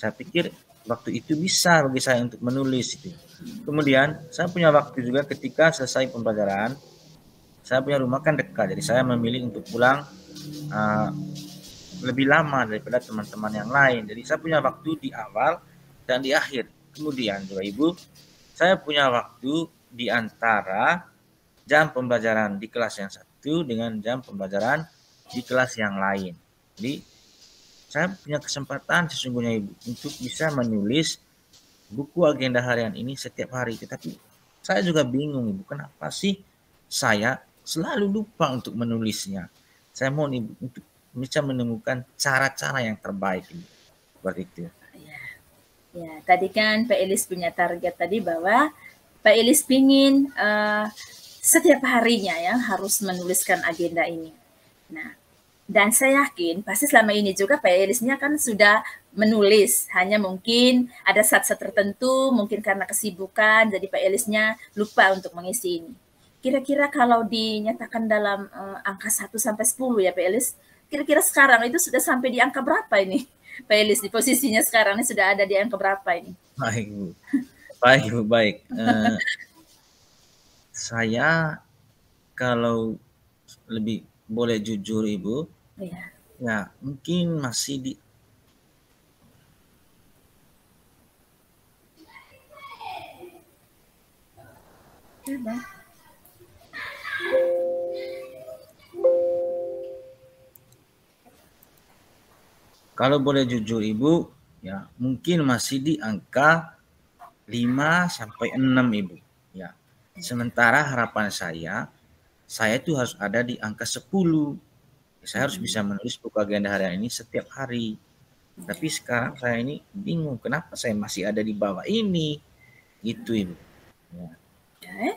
Saya pikir waktu itu bisa bagi saya untuk menulis itu. Kemudian saya punya waktu juga ketika selesai pembelajaran. Saya punya rumah kan dekat, jadi saya memilih untuk pulang lebih lama daripada teman-teman yang lain. Jadi saya punya waktu di awal dan di akhir. Kemudian juga Ibu, saya punya waktu di antara jam pembelajaran di kelas yang satu dengan jam pembelajaran di kelas yang lain. Jadi saya punya kesempatan sesungguhnya Ibu untuk bisa menulis buku agenda harian ini setiap hari. Tetapi saya juga bingung, Ibu, kenapa sih saya selalu lupa untuk menulisnya. Saya mohon Ibu untuk bisa menemukan cara-cara yang terbaik, Ibu. Seperti itu. Ya, tadi kan Pak Elis punya target tadi bahwa Pak Elis pingin setiap harinya ya harus menuliskan agenda ini. Nah, dan saya yakin pasti selama ini juga Pak Elisnya kan sudah menulis, hanya mungkin ada saat-saat tertentu, mungkin karena kesibukan, jadi Pak Elisnya lupa untuk mengisi ini. Kira-kira kalau dinyatakan dalam angka 1 sampai 10 ya Pak Elis, kira-kira sekarang itu sudah sampai di angka berapa ini? Pak Elis di posisinya sekarang ini sudah ada di angka berapa ini? Baik, Bu. Baik, Bu, baik. Saya kalau lebih boleh jujur, Ibu, ya mungkin masih di kalau boleh jujur Ibu, ya mungkin masih di angka 5 sampai 6, Ibu. Ya. Sementara harapan saya itu harus ada di angka 10. Saya harus bisa menulis buku agenda harian ini setiap hari. Tapi sekarang saya ini bingung kenapa saya masih ada di bawah ini. Itu, Ibu. Ya.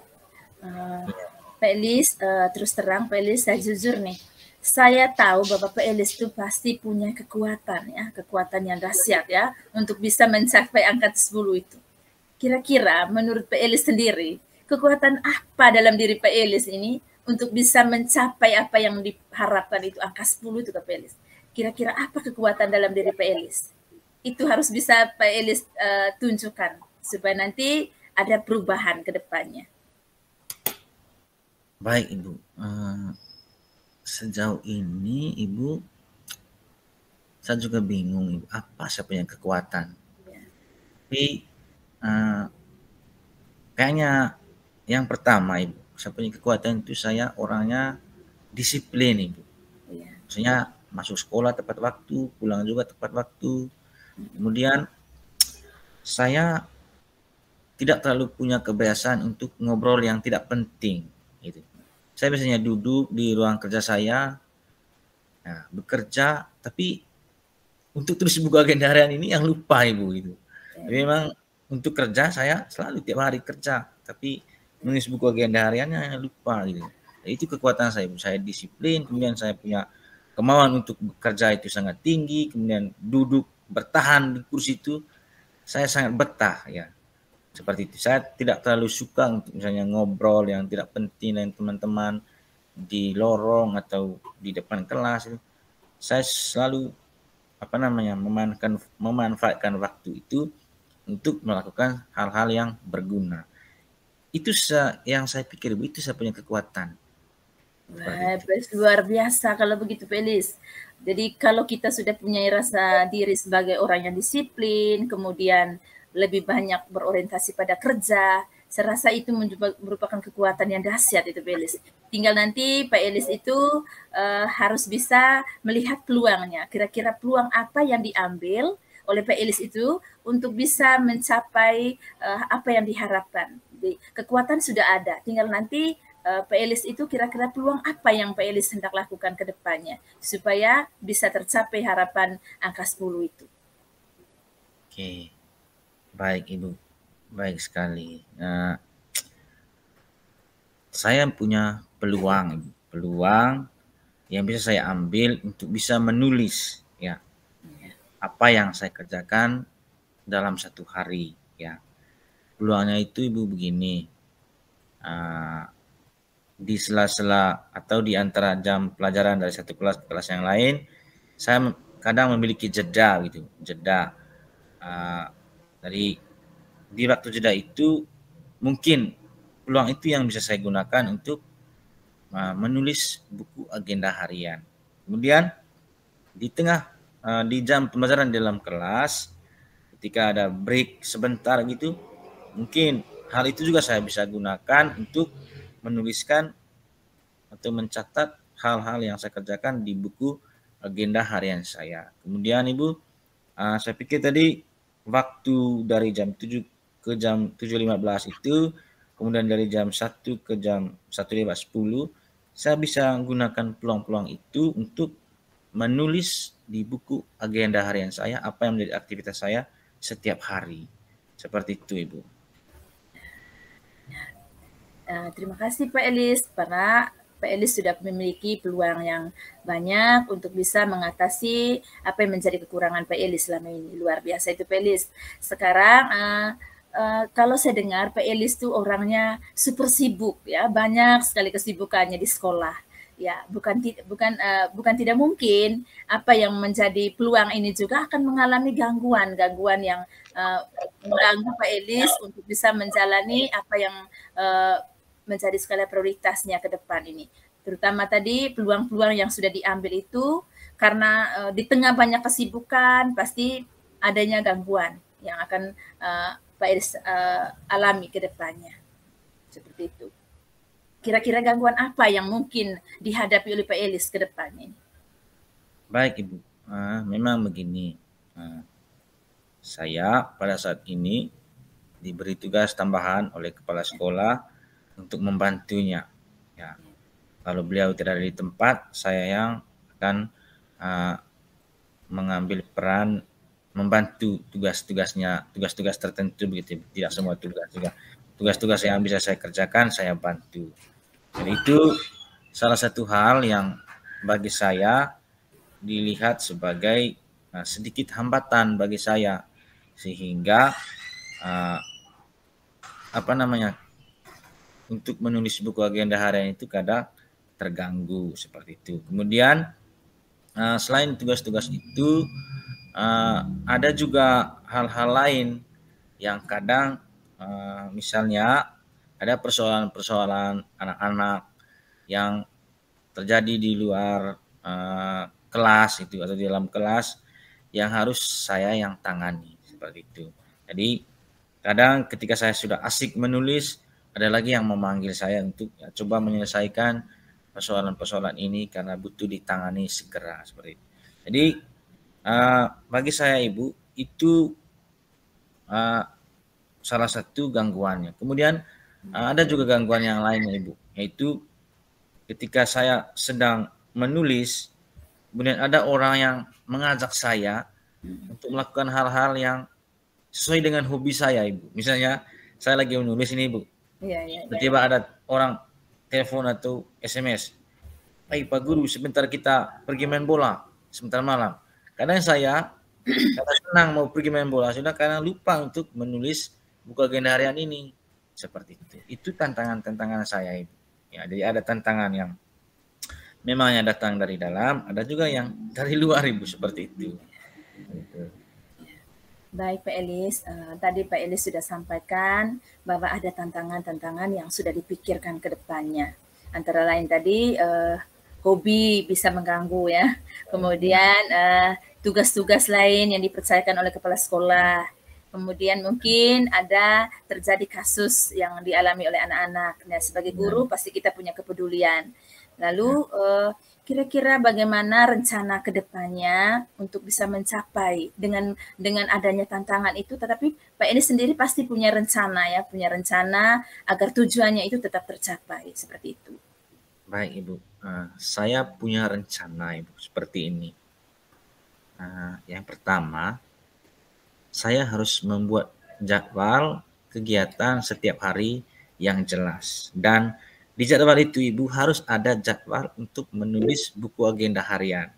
Pak Elis, terus terang Pak Elis, saya jujur nih. Saya tahu bahwa Pak Elis itu pasti punya kekuatan ya, kekuatan yang dahsyat ya untuk bisa mencapai angka 10 itu. Kira-kira menurut Pak Elis sendiri, kekuatan apa dalam diri Pak Elis ini untuk bisa mencapai apa yang diharapkan itu angka 10 itu Pak Elis? Kira-kira apa kekuatan dalam diri Pak Elis? Itu harus bisa Pak Elis tunjukkan supaya nanti ada perubahan ke depannya. Baik, Ibu. Sejauh ini Ibu, saya juga bingung, Ibu, apa saya punya kekuatan. Tapi kayaknya yang pertama, Ibu, saya punya kekuatan itu saya orangnya disiplin, Ibu. Maksudnya masuk sekolah tepat waktu, pulang juga tepat waktu. Kemudian saya tidak terlalu punya kebiasaan untuk ngobrol yang tidak penting. Gitu. Saya biasanya duduk di ruang kerja saya, nah, bekerja, tapi untuk tulis buku agenda harian ini yang lupa, Ibu. Gitu. Tapi memang untuk kerja saya selalu tiap hari kerja, tapi menulis buku agenda hariannya lupa. Gitu. Nah, itu kekuatan saya, Ibu. Saya disiplin, kemudian saya punya kemauan untuk bekerja itu sangat tinggi, kemudian duduk bertahan di kursi itu saya sangat betah ya. Seperti itu. Saya tidak terlalu suka untuk misalnya ngobrol yang tidak penting dengan teman-teman di lorong atau di depan kelas. Saya selalu memanfaatkan waktu itu untuk melakukan hal-hal yang berguna. Itu yang saya pikir, itu saya punya kekuatan. Luar biasa kalau begitu Felis. Jadi kalau kita sudah punya rasa diri sebagai orang yang disiplin, kemudian lebih banyak berorientasi pada kerja, saya rasa itu merupakan kekuatan yang dahsyat itu Pak Elis. Tinggal nanti Pak Elis itu harus bisa melihat peluangnya. Kira-kira peluang apa yang diambil oleh Pak Elis itu untuk bisa mencapai apa yang diharapkan. Jadi, kekuatan sudah ada, tinggal nanti Pak Elis itu kira-kira peluang apa yang Pak Elis hendak lakukan ke depannya supaya bisa tercapai harapan angka 10 itu. Oke. Baik, Ibu. Baik sekali. Nah, saya punya peluang, Ibu. Peluang yang bisa saya ambil untuk bisa menulis ya. Apa yang saya kerjakan dalam satu hari ya. Peluangnya itu Ibu begini. Di sela-sela atau di antara jam pelajaran dari satu kelas ke kelas yang lain, saya kadang memiliki jeda gitu. Jeda. Dari di waktu jeda itu mungkin peluang itu yang bisa saya gunakan untuk menulis buku agenda harian. Kemudian di tengah di jam pembelajaran dalam kelas, ketika ada break sebentar gitu, mungkin hal itu juga saya bisa gunakan untuk menuliskan atau mencatat hal-hal yang saya kerjakan di buku agenda harian saya. Kemudian Ibu, saya pikir tadi waktu dari jam 7 ke jam 7.15 itu, kemudian dari jam 1 ke jam 1.10, saya bisa gunakan peluang-peluang itu untuk menulis di buku agenda harian saya apa yang menjadi aktivitas saya setiap hari. Seperti itu, Ibu. Terima kasih Pak Elis, karena Pak Elis sudah memiliki peluang yang banyak untuk bisa mengatasi apa yang menjadi kekurangan Pak Elis selama ini. Luar biasa itu Pak Elis. Sekarang kalau saya dengar Pak Elis tuh orangnya super sibuk ya, banyak sekali kesibukannya di sekolah. Ya, bukan tidak mungkin apa yang menjadi peluang ini juga akan mengalami gangguan yang mengganggu Pak Elis untuk bisa menjalani apa yang menjadi skala prioritasnya ke depan ini. Terutama tadi peluang-peluang yang sudah diambil itu karena di tengah banyak kesibukan pasti adanya gangguan yang akan Pak Iris alami ke depannya. Seperti itu. Kira-kira gangguan apa yang mungkin dihadapi oleh Pak Elis ke depannya? Baik Ibu, memang begini. Saya pada saat ini diberi tugas tambahan oleh kepala sekolah untuk membantunya. Ya, kalau beliau tidak ada di tempat, saya yang akan mengambil peran membantu tugas-tugasnya, tugas-tugas tertentu begitu. Tidak semua tugas juga. Tugas-tugas yang bisa saya kerjakan, saya bantu. Dan itu salah satu hal yang bagi saya dilihat sebagai sedikit hambatan bagi saya, sehingga untuk menulis buku agenda harian itu kadang terganggu seperti itu. Kemudian selain tugas-tugas itu ada juga hal-hal lain yang kadang misalnya ada persoalan-persoalan anak-anak yang terjadi di luar kelas itu atau di dalam kelas yang harus saya yang tangani seperti itu. Jadi kadang ketika saya sudah asik menulis, ada lagi yang memanggil saya untuk coba menyelesaikan persoalan-persoalan ini karena butuh ditangani segera seperti itu. Jadi bagi saya Ibu itu salah satu gangguannya. Kemudian ada juga gangguan yang lainnya Ibu, yaitu ketika saya sedang menulis, kemudian ada orang yang mengajak saya untuk melakukan hal-hal yang sesuai dengan hobi saya Ibu. Misalnya saya lagi menulis ini Ibu, tiba-tiba ada orang telepon atau SMS, Pak Guru sebentar kita pergi main bola sebentar malam. Kadang saya karena senang mau pergi main bola, sudah karena lupa untuk menulis buku agenda harian ini. Seperti itu. Itu tantangan-tantangan saya Ibu. Ya, jadi ada tantangan yang memangnya datang dari dalam, ada juga yang dari luar Ibu, seperti itu. Baik Pak Elis, tadi Pak Elis sudah sampaikan bahwa ada tantangan-tantangan yang sudah dipikirkan ke depannya. Antara lain tadi hobi bisa mengganggu ya. Kemudian tugas-tugas lain yang dipercayakan oleh kepala sekolah. Kemudian mungkin ada terjadi kasus yang dialami oleh anak-anak. Nah, sebagai guru pasti kita punya kepedulian. Lalu kira-kira bagaimana rencana ke depannya untuk bisa mencapai dengan adanya tantangan itu, tetapi Pak Elis sendiri pasti punya rencana ya, punya rencana agar tujuannya itu tetap tercapai, seperti itu. Baik Ibu, saya punya rencana Ibu seperti ini. Yang pertama, saya harus membuat jadwal kegiatan setiap hari yang jelas, dan di jadwal itu Ibu harus ada jadwal untuk menulis buku agenda harian.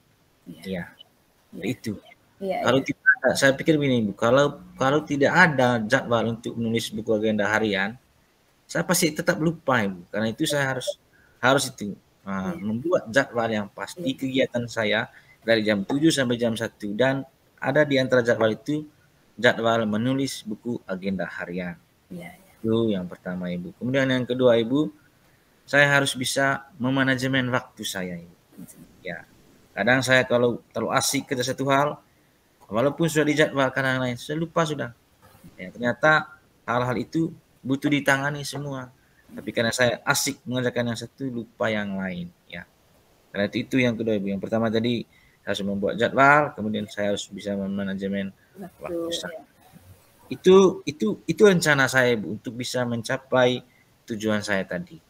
Ya. Itu. Kalau tidak ada, saya pikir begini Ibu, kalau tidak ada jadwal untuk menulis buku agenda harian, saya pasti tetap lupa Ibu. Karena itu saya harus itu membuat jadwal yang pasti kegiatan saya dari jam 7 sampai jam 1, dan ada di antara jadwal itu jadwal menulis buku agenda harian. Itu yang pertama Ibu. Kemudian yang kedua Ibu, saya harus bisa memanajemen waktu saya Ibu. Ya. Kadang saya kalau terlalu asik kerja satu hal, walaupun sudah dijadwalkan yang lain, saya lupa sudah. Ya, ternyata hal-hal itu butuh ditangani semua. Tapi karena saya asik mengerjakan yang satu, lupa yang lain. Ya. Karena itu yang kedua Ibu. Yang pertama tadi harus membuat jadwal, kemudian saya harus bisa memanajemen waktu saya. itu rencana saya, Bu, untuk bisa mencapai tujuan saya tadi.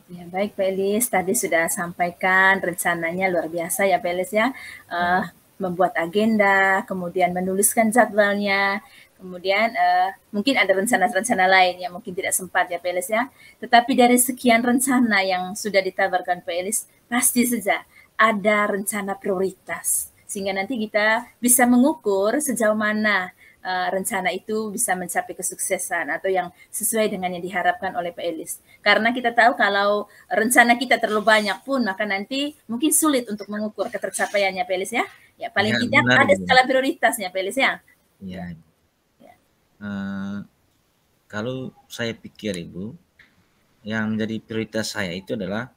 Ya, baik Pak Elis, tadi sudah sampaikan rencananya luar biasa ya Pak Elis ya. Membuat agenda, kemudian menuliskan jadwalnya, kemudian mungkin ada rencana-rencana lain yang mungkin tidak sempat ya Pak Elis ya. Tetapi dari sekian rencana yang sudah ditabarkan Pak Elis, pasti saja ada rencana prioritas. Sehingga nanti kita bisa mengukur sejauh mana rencana itu bisa mencapai kesuksesan atau yang sesuai dengan yang diharapkan oleh Pak Elis. Karena kita tahu kalau rencana kita terlalu banyak pun, maka nanti mungkin sulit untuk mengukur ketercapaiannya Pak Elis ya. Ya paling Ya, tidak benar, ada Bu. skala prioritasnya Pak Elis ya. Ya. Kalau saya pikir Ibu, yang menjadi prioritas saya itu adalah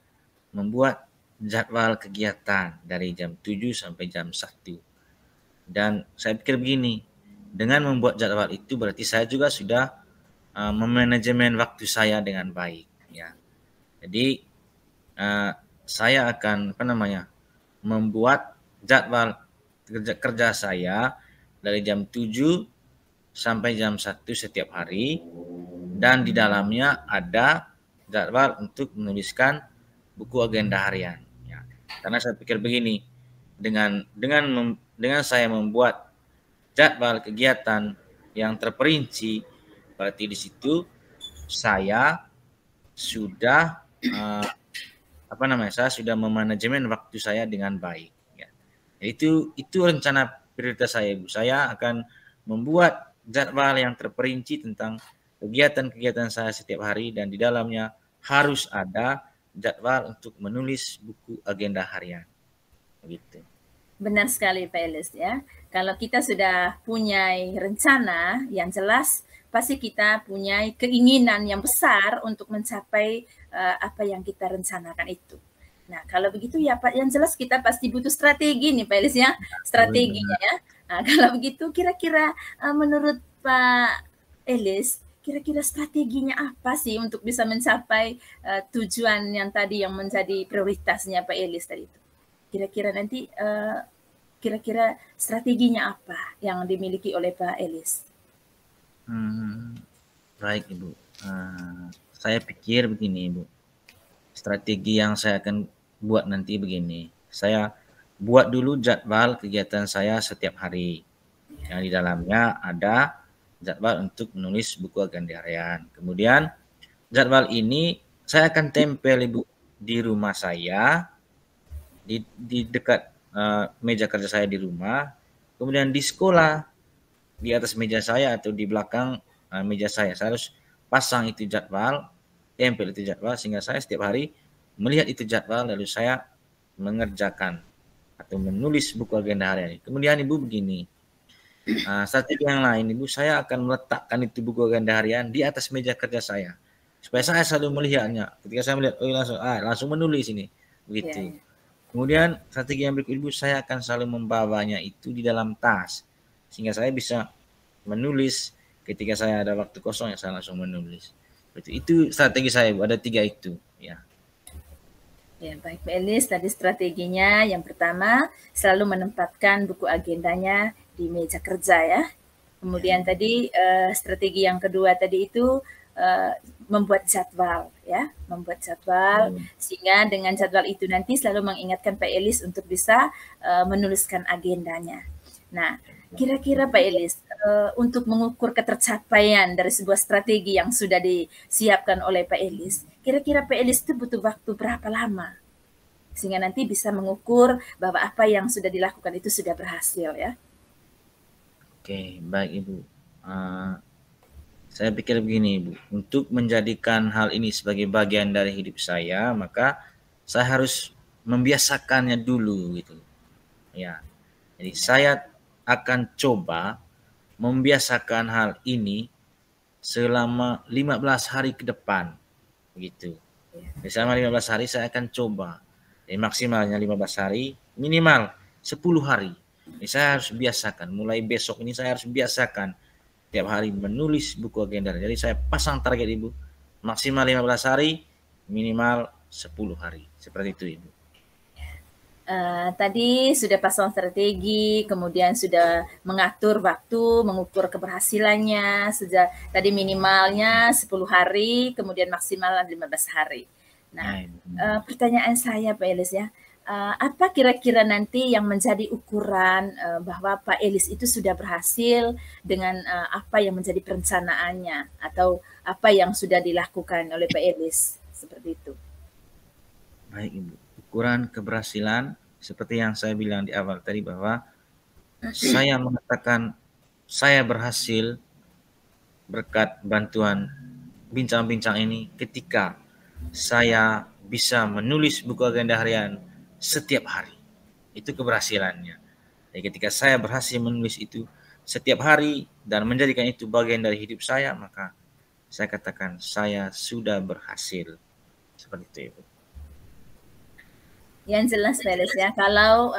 membuat jadwal kegiatan dari jam 7 sampai jam 1. Dan saya pikir begini, dengan membuat jadwal itu berarti saya juga sudah memanajemen waktu saya dengan baik. Ya. Jadi saya akan membuat jadwal kerja saya dari jam 7 sampai jam 1 setiap hari, dan di dalamnya ada jadwal untuk menuliskan buku agenda harian. Ya. Karena saya pikir begini, dengan saya membuat jadwal kegiatan yang terperinci, berarti di situ saya sudah saya sudah memanajemen waktu saya dengan baik. Ya. Itu rencana prioritas saya, Bu. Saya akan membuat jadwal yang terperinci tentang kegiatan-kegiatan saya setiap hari, dan di dalamnya harus ada jadwal untuk menulis buku agenda harian. Begitu. Benar sekali Pak Elis ya. Kalau kita sudah punya rencana yang jelas, pasti kita punya keinginan yang besar untuk mencapai apa yang kita rencanakan itu. Nah, kalau begitu ya Pak, yang jelas kita pasti butuh strategi nih Pak Elis ya, strateginya ya. Nah, kalau begitu kira-kira menurut Pak Elis, kira-kira strateginya apa sih untuk bisa mencapai tujuan yang tadi yang menjadi prioritasnya Pak Elis tadi itu? Kira-kira nanti kira-kira strateginya apa yang dimiliki oleh Pak Elis? Baik Ibu, saya pikir begini Ibu, strategi yang saya akan buat nanti begini, saya buat dulu jadwal kegiatan saya setiap hari, yang di dalamnya ada jadwal untuk menulis buku agenda harian. Kemudian jadwal ini saya akan tempel Ibu di rumah saya, di dekat meja kerja saya di rumah, kemudian di sekolah, di atas meja saya atau di belakang meja saya harus pasang itu jadwal, tempel itu jadwal, sehingga saya setiap hari melihat itu jadwal lalu saya mengerjakan atau menulis buku agenda harian. Kemudian Ibu begini, strategi yang lain Ibu, saya akan meletakkan itu buku agenda harian di atas meja kerja saya supaya saya selalu melihatnya. Ketika saya melihat, langsung menulis ini, begitu. Yeah. Kemudian strategi yang berikut Ibu, saya akan selalu membawanya itu di dalam tas, sehingga saya bisa menulis ketika saya ada waktu kosong, ya saya langsung menulis. Itu strategi saya Ibu, ada 3 itu. Ya. Ya, baik Pak Elis, tadi strateginya yang pertama selalu menempatkan buku agendanya di meja kerja ya. Kemudian tadi strategi yang kedua tadi itu membuat jadwal ya, membuat jadwal sehingga dengan jadwal itu nanti selalu mengingatkan Pak Elis untuk bisa menuliskan agendanya. Nah, kira-kira Pak Elis untuk mengukur ketercapaian dari sebuah strategi yang sudah disiapkan oleh Pak Elis, kira-kira Pak Elis itu butuh waktu berapa lama sehingga nanti bisa mengukur bahwa apa yang sudah dilakukan itu sudah berhasil ya? Oke, baik Ibu. Saya pikir begini Ibu, untuk menjadikan hal ini sebagai bagian dari hidup saya, maka saya harus membiasakannya dulu gitu. Ya. Jadi saya akan coba membiasakan hal ini selama 15 hari ke depan. Begitu. Selama 15 hari saya akan coba. Jadi maksimalnya 15 hari, minimal 10 hari. Jadi saya harus biasakan, mulai besok ini saya harus biasakan tiap hari menulis buku agenda. Jadi saya pasang target Ibu, maksimal 15 hari, minimal 10 hari. Seperti itu Ibu. Tadi sudah pasang strategi, kemudian sudah mengatur waktu, mengukur keberhasilannya, tadi minimalnya 10 hari, kemudian maksimal 15 hari. Nah, pertanyaan saya Pak Elis ya, apa kira-kira nanti yang menjadi ukuran bahwa Pak Elis itu sudah berhasil dengan apa yang menjadi perencanaannya atau apa yang sudah dilakukan oleh Pak Elis, seperti itu? Baik Ibu, ukuran keberhasilan seperti yang saya bilang di awal tadi bahwa saya mengatakan saya berhasil berkat bantuan bincang-bincang ini ketika saya bisa menulis buku agenda harian setiap hari. Itu keberhasilannya. Jadi ketika saya berhasil menulis itu setiap hari dan menjadikan itu bagian dari hidup saya, maka saya katakan saya sudah berhasil. Seperti itu Ibu. Yang jelas Felis ya, kalau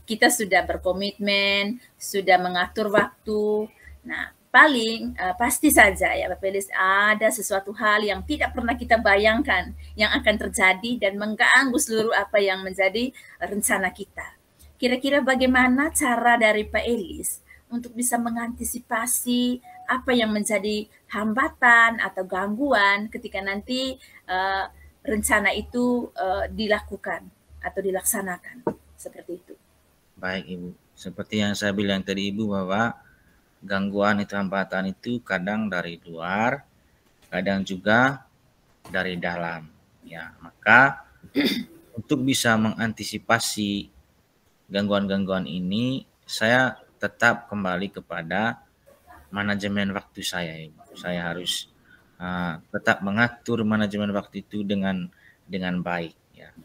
kita sudah berkomitmen, sudah mengatur waktu, nah paling pasti saja ya Pak Felis ada sesuatu hal yang tidak pernah kita bayangkan yang akan terjadi dan mengganggu seluruh apa yang menjadi rencana kita. Kira-kira bagaimana cara dari Pak Elis untuk bisa mengantisipasi apa yang menjadi hambatan atau gangguan ketika nanti rencana itu dilakukan atau dilaksanakan, seperti itu. Baik Ibu, seperti yang saya bilang tadi Ibu bahwa gangguan itu, hambatan itu kadang dari luar, kadang juga dari dalam. Ya, maka untuk bisa mengantisipasi gangguan-gangguan ini, saya tetap kembali kepada manajemen waktu saya Ibu. Saya harus tetap mengatur manajemen waktu itu dengan baik ya.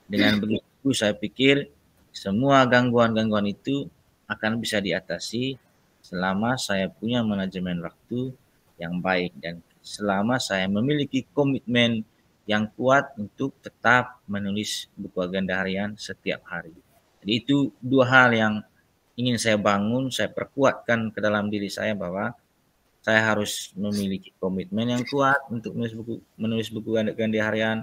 Dengan begitu saya pikir semua gangguan-gangguan itu akan bisa diatasi selama saya punya manajemen waktu yang baik dan selama saya memiliki komitmen yang kuat untuk tetap menulis buku agenda harian setiap hari. Jadi itu dua hal yang ingin saya bangun, saya perkuatkan ke dalam diri saya bahwa saya harus memiliki komitmen yang kuat untuk menulis buku agenda harian.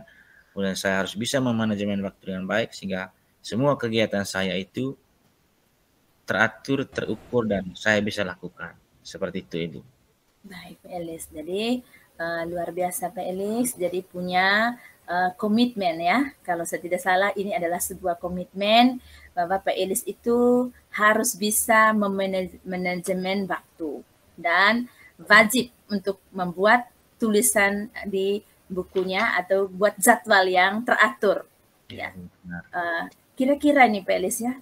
Kemudian saya harus bisa memanajemen waktu dengan baik sehingga semua kegiatan saya itu teratur, terukur, dan saya bisa lakukan. Seperti itu, Ibu. Baik, Pak Elis. Jadi luar biasa Pak Elis. Jadi punya komitmen ya. Kalau saya tidak salah ini adalah sebuah komitmen bahwa Pak Elis itu harus bisa memanajemen waktu dan wajib untuk membuat tulisan di bukunya atau buat jadwal yang teratur. Ya. Kira-kira nih Pak Elis ya,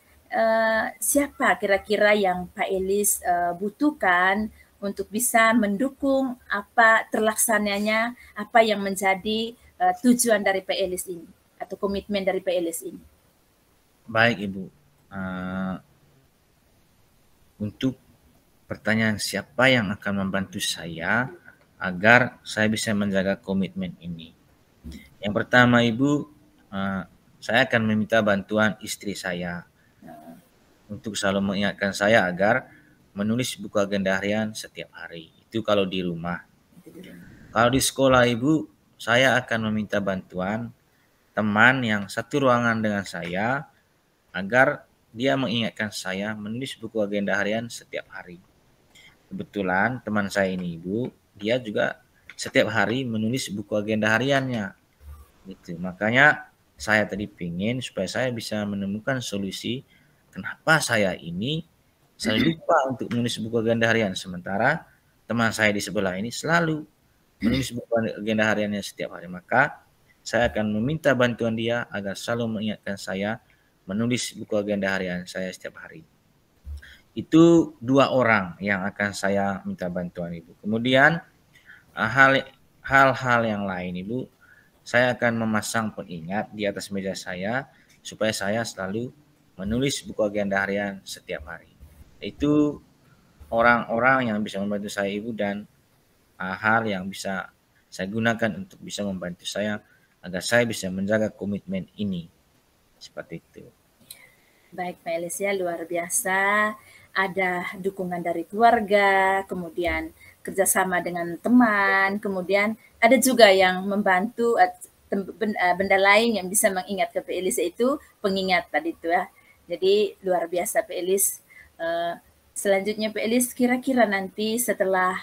siapa kira-kira yang Pak Elis butuhkan untuk bisa mendukung apa terlaksananya apa yang menjadi tujuan dari Pak Elis ini atau komitmen dari Pak Elis ini? Baik Ibu, untuk pertanyaan siapa yang akan membantu saya agar saya bisa menjaga komitmen ini. Yang pertama Ibu, saya akan meminta bantuan istri saya untuk selalu mengingatkan saya agar menulis buku agenda harian setiap hari. Itu kalau di rumah. Kalau di sekolah Ibu, saya akan meminta bantuan teman yang satu ruangan dengan saya agar dia mengingatkan saya menulis buku agenda harian setiap hari. Kebetulan teman saya ini Ibu, dia juga setiap hari menulis buku agenda hariannya. Gitu. Makanya saya tadi pingin supaya saya bisa menemukan solusi kenapa saya ini selalu lupa untuk menulis buku agenda harian. Sementara teman saya di sebelah ini selalu menulis buku agenda hariannya setiap hari. Maka saya akan meminta bantuan dia agar selalu mengingatkan saya menulis buku agenda harian saya setiap hari. Itu dua orang yang akan saya minta bantuan Ibu. Kemudian hal-hal yang lain Ibu, saya akan memasang pengingat di atas meja saya supaya saya selalu menulis buku agenda harian setiap hari. Itu orang-orang yang bisa membantu saya Ibu dan hal yang bisa saya gunakan untuk bisa membantu saya agar saya bisa menjaga komitmen ini. Seperti itu. Baik Pak Elis ya, luar biasa. Ada dukungan dari keluarga, kemudian kerjasama dengan teman, kemudian ada juga yang membantu benda lain yang bisa mengingatkan Pak Elis, yaitu pengingat tadi itu ya. Jadi luar biasa Pak Elis. Selanjutnya Pak Elis, kira-kira nanti setelah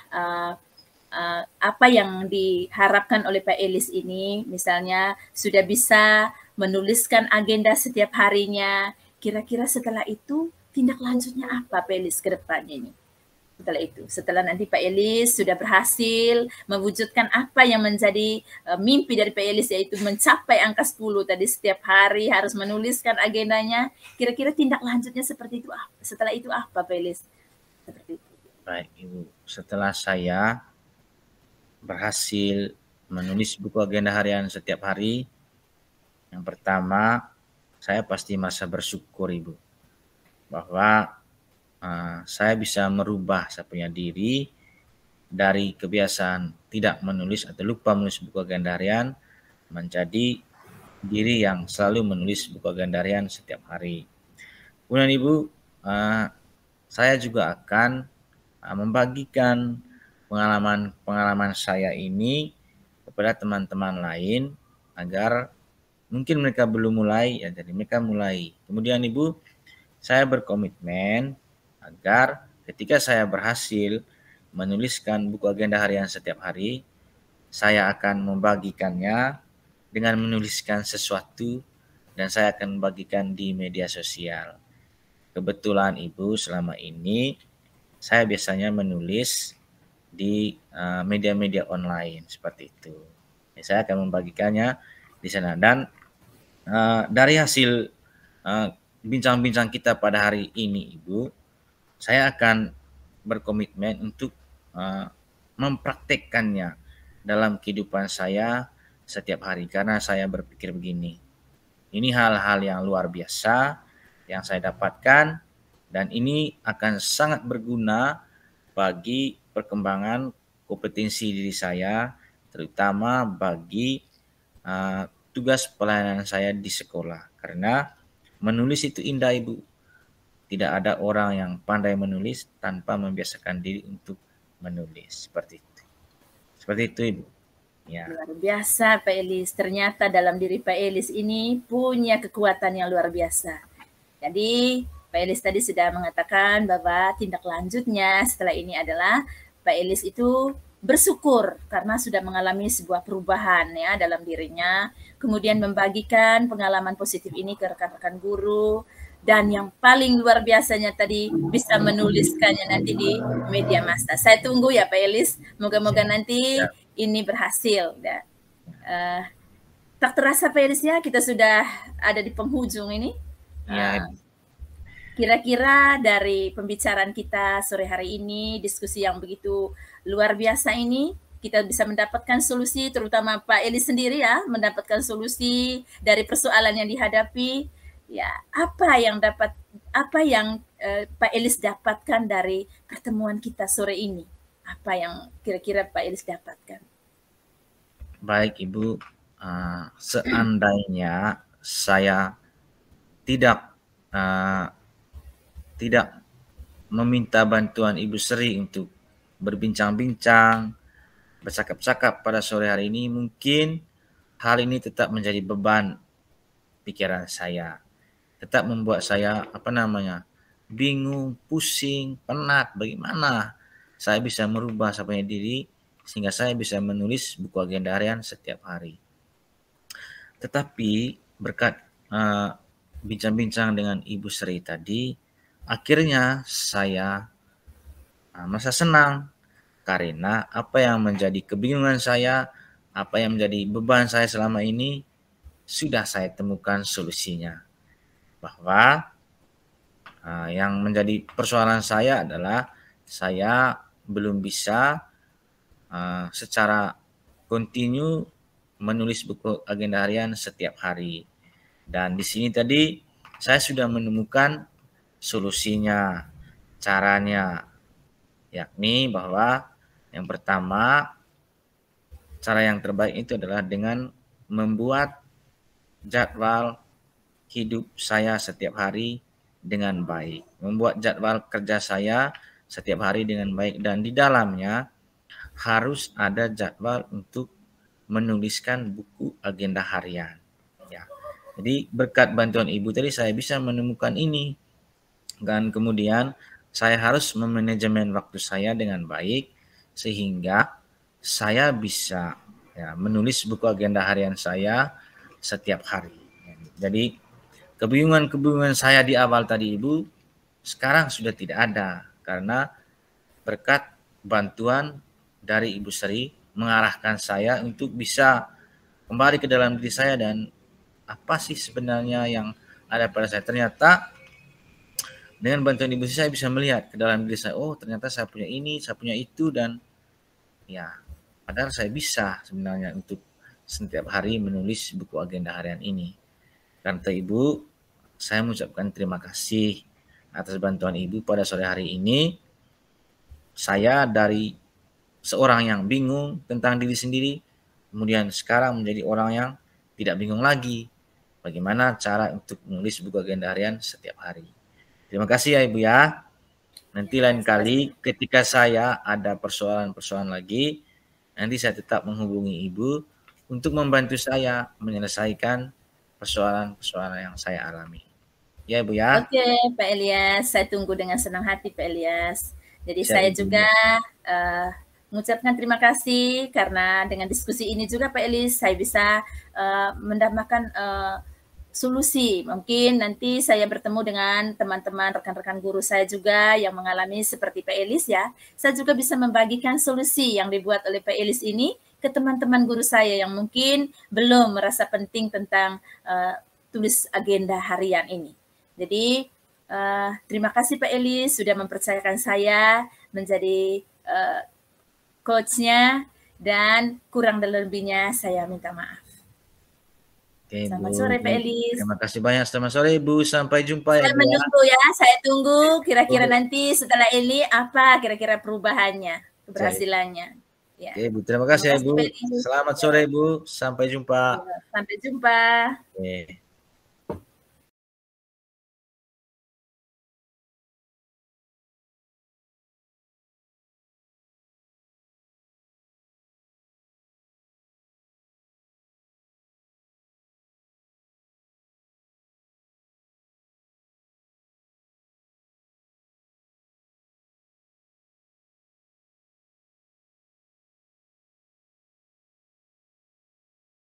apa yang diharapkan oleh Pak Elis ini, misalnya sudah bisa menuliskan agenda setiap harinya, kira-kira setelah itu tindak lanjutnya apa Pak Elis ke depannya ini? Setelah itu, setelah nanti Pak Elis sudah berhasil mewujudkan apa yang menjadi mimpi dari Pak Elis, yaitu mencapai angka 10 tadi, setiap hari harus menuliskan agendanya, kira-kira tindak lanjutnya seperti itu, setelah itu apa Pak Elis? Seperti itu. Baik Ibu, setelah saya berhasil menulis buku agenda harian setiap hari, yang pertama saya pasti merasa bersyukur Ibu, bahwa saya bisa merubah saya punya diri dari kebiasaan tidak menulis atau lupa menulis buku agenda harian menjadi diri yang selalu menulis buku agenda harian setiap hari. Kemudian Ibu, saya juga akan membagikan pengalaman saya ini kepada teman-teman lain agar mungkin mereka belum mulai, ya jadi mereka mulai. Kemudian Ibu, saya berkomitmen agar ketika saya berhasil menuliskan buku agenda harian setiap hari, saya akan membagikannya dengan menuliskan sesuatu dan saya akan membagikan di media sosial. Kebetulan Ibu, selama ini saya biasanya menulis di media-media online seperti itu. Saya akan membagikannya di sana, dan dari hasil bincang-bincang kita pada hari ini Ibu, saya akan berkomitmen untuk mempraktekkannya dalam kehidupan saya setiap hari, karena saya berpikir begini, ini hal-hal yang luar biasa yang saya dapatkan dan ini akan sangat berguna bagi perkembangan kompetensi diri saya, terutama bagi tugas pelayanan saya di sekolah, karena menulis itu indah Ibu. Tidak ada orang yang pandai menulis tanpa membiasakan diri untuk menulis. Seperti itu. Seperti itu Ibu. Ya. Luar biasa Pak Elis. Ternyata dalam diri Pak Elis ini punya kekuatan yang luar biasa. Jadi Pak Elis tadi sudah mengatakan bahwa tindak lanjutnya setelah ini adalah Pak Elis itu bersyukur karena sudah mengalami sebuah perubahan ya dalam dirinya. Kemudian membagikan pengalaman positif ini ke rekan-rekan guru. Dan yang paling luar biasanya tadi bisa menuliskannya nanti di media massa. Saya tunggu ya Pak Elis, moga-moga nanti ini berhasil. Tak terasa Pak Elis ya, kita sudah ada di penghujung ini. Kira-kira dari pembicaraan kita sore hari ini, diskusi yang begitu luar biasa ini, kita bisa mendapatkan solusi, terutama Pak Elis sendiri ya, mendapatkan solusi dari persoalan yang dihadapi. Ya, apa yang Pak Elis dapatkan dari pertemuan kita sore ini? Apa yang kira-kira Pak Elis dapatkan? Baik Ibu, seandainya saya tidak meminta bantuan Ibu Sri untuk berbincang-bincang, bercakap-cakap pada sore hari ini, mungkin hal ini tetap menjadi beban pikiran saya. Tetap membuat saya bingung, pusing, penat. Bagaimana saya bisa merubah saya punya diri sehingga saya bisa menulis buku agenda harian setiap hari. Tetapi berkat bincang-bincang dengan Ibu Sri tadi, akhirnya saya merasa senang karena apa yang menjadi kebingungan saya, apa yang menjadi beban saya selama ini sudah saya temukan solusinya. Bahwa yang menjadi persoalan saya adalah saya belum bisa secara kontinu menulis buku agenda harian setiap hari. Dan di sini tadi saya sudah menemukan solusinya, caranya, yakni bahwa yang pertama, cara yang terbaik itu adalah dengan membuat jadwal hidup saya setiap hari dengan baik, membuat jadwal kerja saya setiap hari dengan baik, dan di dalamnya harus ada jadwal untuk menuliskan buku agenda harian. Ya. Jadi berkat bantuan Ibu tadi saya bisa menemukan ini. Dan kemudian saya harus memanajemen waktu saya dengan baik sehingga saya bisa ya, menulis buku agenda harian saya setiap hari. Jadi kebingungan-kebingungan saya di awal tadi Ibu sekarang sudah tidak ada karena berkat bantuan dari Ibu Sri mengarahkan saya untuk bisa kembali ke dalam diri saya dan apa sih sebenarnya yang ada pada saya. Ternyata dengan bantuan Ibu Sri saya bisa melihat ke dalam diri saya, oh ternyata saya punya ini, saya punya itu, dan ya padahal saya bisa sebenarnya untuk setiap hari menulis buku agenda harian ini. Karena Ibu, saya mengucapkan terima kasih atas bantuan Ibu pada sore hari ini. Saya dari seorang yang bingung tentang diri sendiri, kemudian sekarang menjadi orang yang tidak bingung lagi bagaimana cara untuk menulis buku agenda harian setiap hari. Terima kasih ya Ibu ya. Nanti lain kali ketika saya ada persoalan-persoalan lagi, nanti saya tetap menghubungi Ibu untuk membantu saya menyelesaikan persoalan-persoalan yang saya alami. Ya Ibu ya. Oke Pak Elias, saya tunggu dengan senang hati Pak Elias. Jadi Siap, saya Ibu. juga mengucapkan terima kasih karena dengan diskusi ini juga Pak Elias saya bisa mendapatkan solusi. Mungkin nanti saya bertemu dengan teman-teman rekan-rekan guru saya juga yang mengalami seperti Pak Elias ya. Saya juga bisa membagikan solusi yang dibuat oleh Pak Elias ini ke teman-teman guru saya yang mungkin belum merasa penting tentang tulis agenda harian ini. Jadi terima kasih Pak Elias sudah mempercayakan saya menjadi coachnya dan kurang dan lebihnya saya minta maaf. Oke, Selamat Bu. sore Pak Elias. Terima kasih banyak. Selamat sore Ibu. Sampai jumpa ya. Saya menunggu ya. Saya tunggu kira-kira nanti setelah ini apa kira-kira perubahannya, keberhasilannya. Ya. Oke, Bu. Terima kasih ya, Bu. Selamat sore, Bu. Sampai jumpa. Sampai jumpa. Oke.